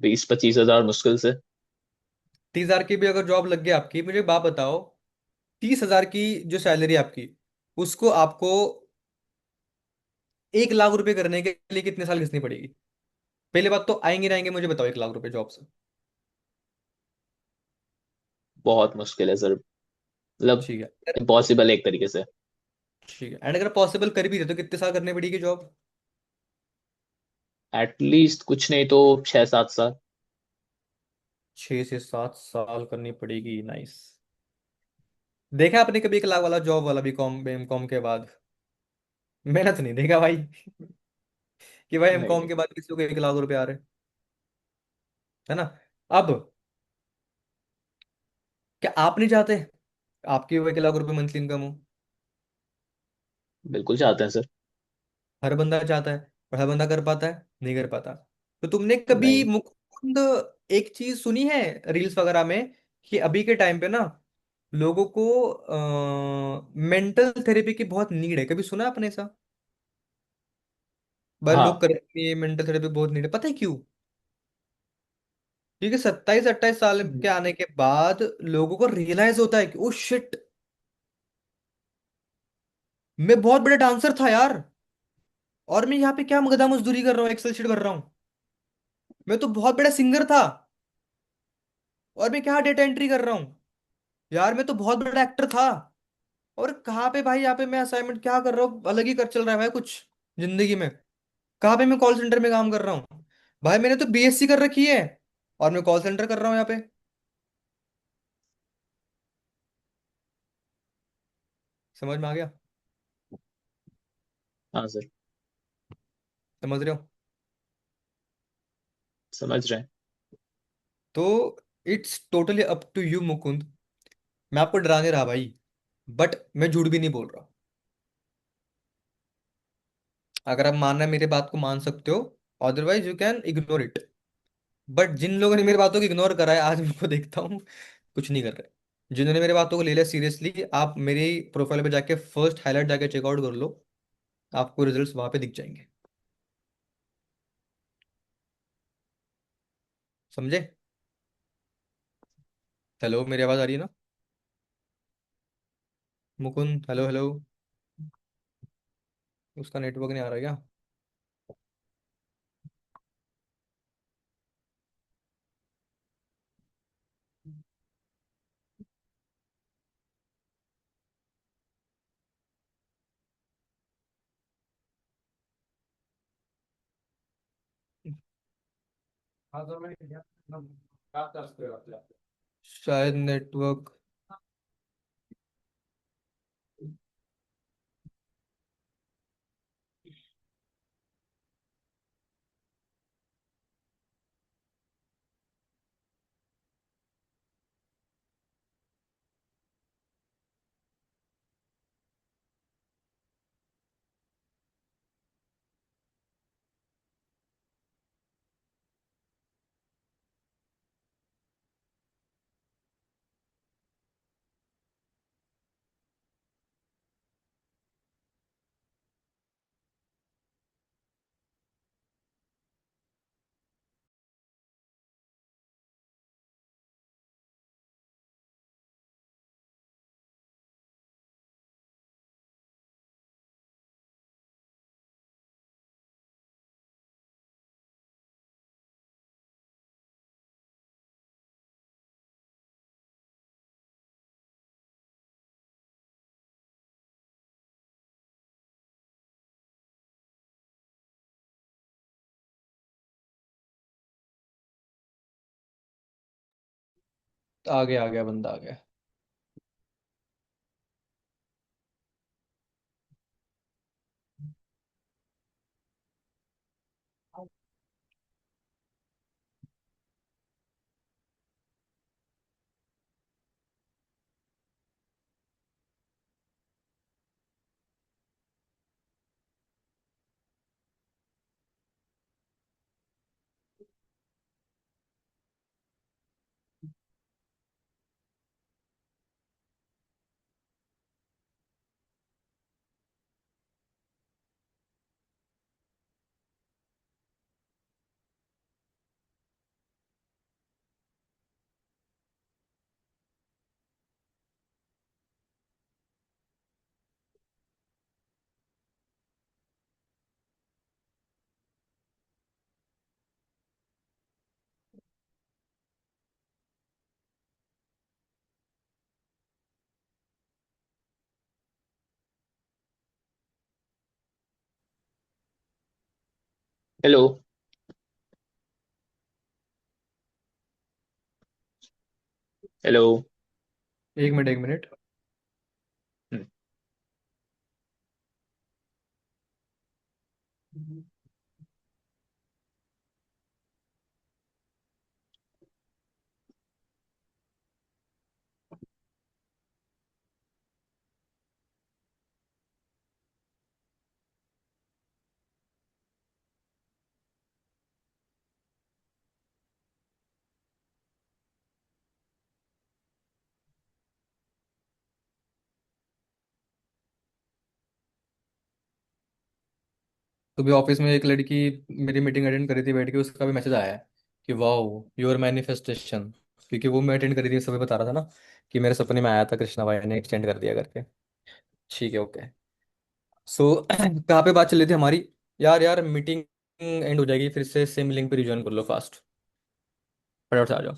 20-25 हजार मुश्किल से। 30 हजार की भी अगर जॉब लग गई आपकी, मुझे एक बात बताओ, 30 हजार की जो सैलरी आपकी, उसको आपको 1 लाख रुपए करने के लिए कितने साल घिसनी पड़ेगी? पहले बात तो आएंगे ना आएंगे, मुझे बताओ 1 लाख रुपए जॉब से। बहुत मुश्किल है सर, मतलब ठीक है, इम्पॉसिबल एक तरीके से। ठीक है, एंड अगर पॉसिबल कर भी रहे तो कितने साल करनी पड़ेगी जॉब? एटलीस्ट कुछ नहीं तो 6-7 साल। 6 से 7 साल करनी पड़ेगी, नाइस। देखा आपने कभी 1 लाख वाला जॉब वाला BCom BCom के बाद? मैंने तो नहीं देखा भाई कि भाई नहीं एमकॉम नहीं। के बाद किसी को 1 लाख रुपए आ रहे, है ना। अब क्या आप नहीं चाहते आपकी वो 1 लाख रुपए मंथली इनकम हो? बिल्कुल चाहते हैं सर। हर बंदा चाहता है, और हर बंदा कर पाता है? नहीं कर पाता। तो तुमने कभी नहीं। मुकुंद एक चीज सुनी है रील्स वगैरह में, कि अभी के टाइम पे ना लोगों को मेंटल थेरेपी की बहुत नीड है? कभी सुना आपने ऐसा? बारे लोग हाँ करते हैं मेंटल थेरेपी बहुत नीड है, पता है क्यों? क्योंकि 27-28 साल के आने के बाद लोगों को रियलाइज होता है कि ओ शिट, मैं बहुत बड़ा डांसर था यार, और मैं यहाँ पे क्या मगदा मजदूरी कर रहा हूँ, एक्सेल शीट भर रहा हूँ। मैं तो बहुत बड़ा सिंगर था, और मैं क्या डेटा एंट्री कर रहा हूँ। यार मैं तो बहुत बड़ा एक्टर था, और कहाँ पे भाई यहाँ पे मैं असाइनमेंट क्या कर रहा हूँ, अलग ही कर चल रहा है भाई कुछ जिंदगी में। कहाँ पे मैं कॉल सेंटर में काम कर रहा हूँ। भाई मैंने तो बीएससी कर रखी है, और मैं कॉल सेंटर कर रहा हूँ यहाँ पे। समझ में आ गया? हाँ सर। समझ रहे हो? समझ रहे हैं। तो it's totally up to you Mukund. मैं आपको डरा नहीं रहा भाई, बट मैं झूठ भी नहीं बोल रहा। अगर आप मानना है मेरे बात को मान सकते हो, otherwise you can ignore it. But जिन लोगों ने मेरी बातों को इग्नोर करा है, आज मैं उनको देखता हूँ कुछ नहीं कर रहे। जिन्होंने मेरी बातों को ले लिया सीरियसली, आप मेरी प्रोफाइल पे जाके फर्स्ट हाईलाइट जाके चेकआउट कर लो, आपको रिजल्ट्स वहां पे दिख जाएंगे। समझे? हेलो, मेरी आवाज आ रही है ना? Mukund, hello hello. उसका नेटवर्क नहीं आ रहा क्या? हाँ सर, मैंने किया। शायद नेटवर्क। आ गया बंदा आ गया। हेलो। हेलो। 1 minute 1 minute. तो भी ऑफिस में एक लड़की मेरी मीटिंग अटेंड करी थी बैठ के, उसका भी मैसेज आया है कि वाओ योर मैनिफेस्टेशन। क्योंकि वो मैं अटेंड करी थी, सभी बता रहा था ना कि मेरे सपने में आया था, कृष्णा भाई ने एक्सटेंड कर दिया करके। ठीक है, ओके। सो कहाँ पे बात चल रही थी हमारी? यार यार मीटिंग एंड हो जाएगी फिर से, सेम लिंक पे रिज्वाइन कर लो फास्ट, फटाफट से आ जाओ।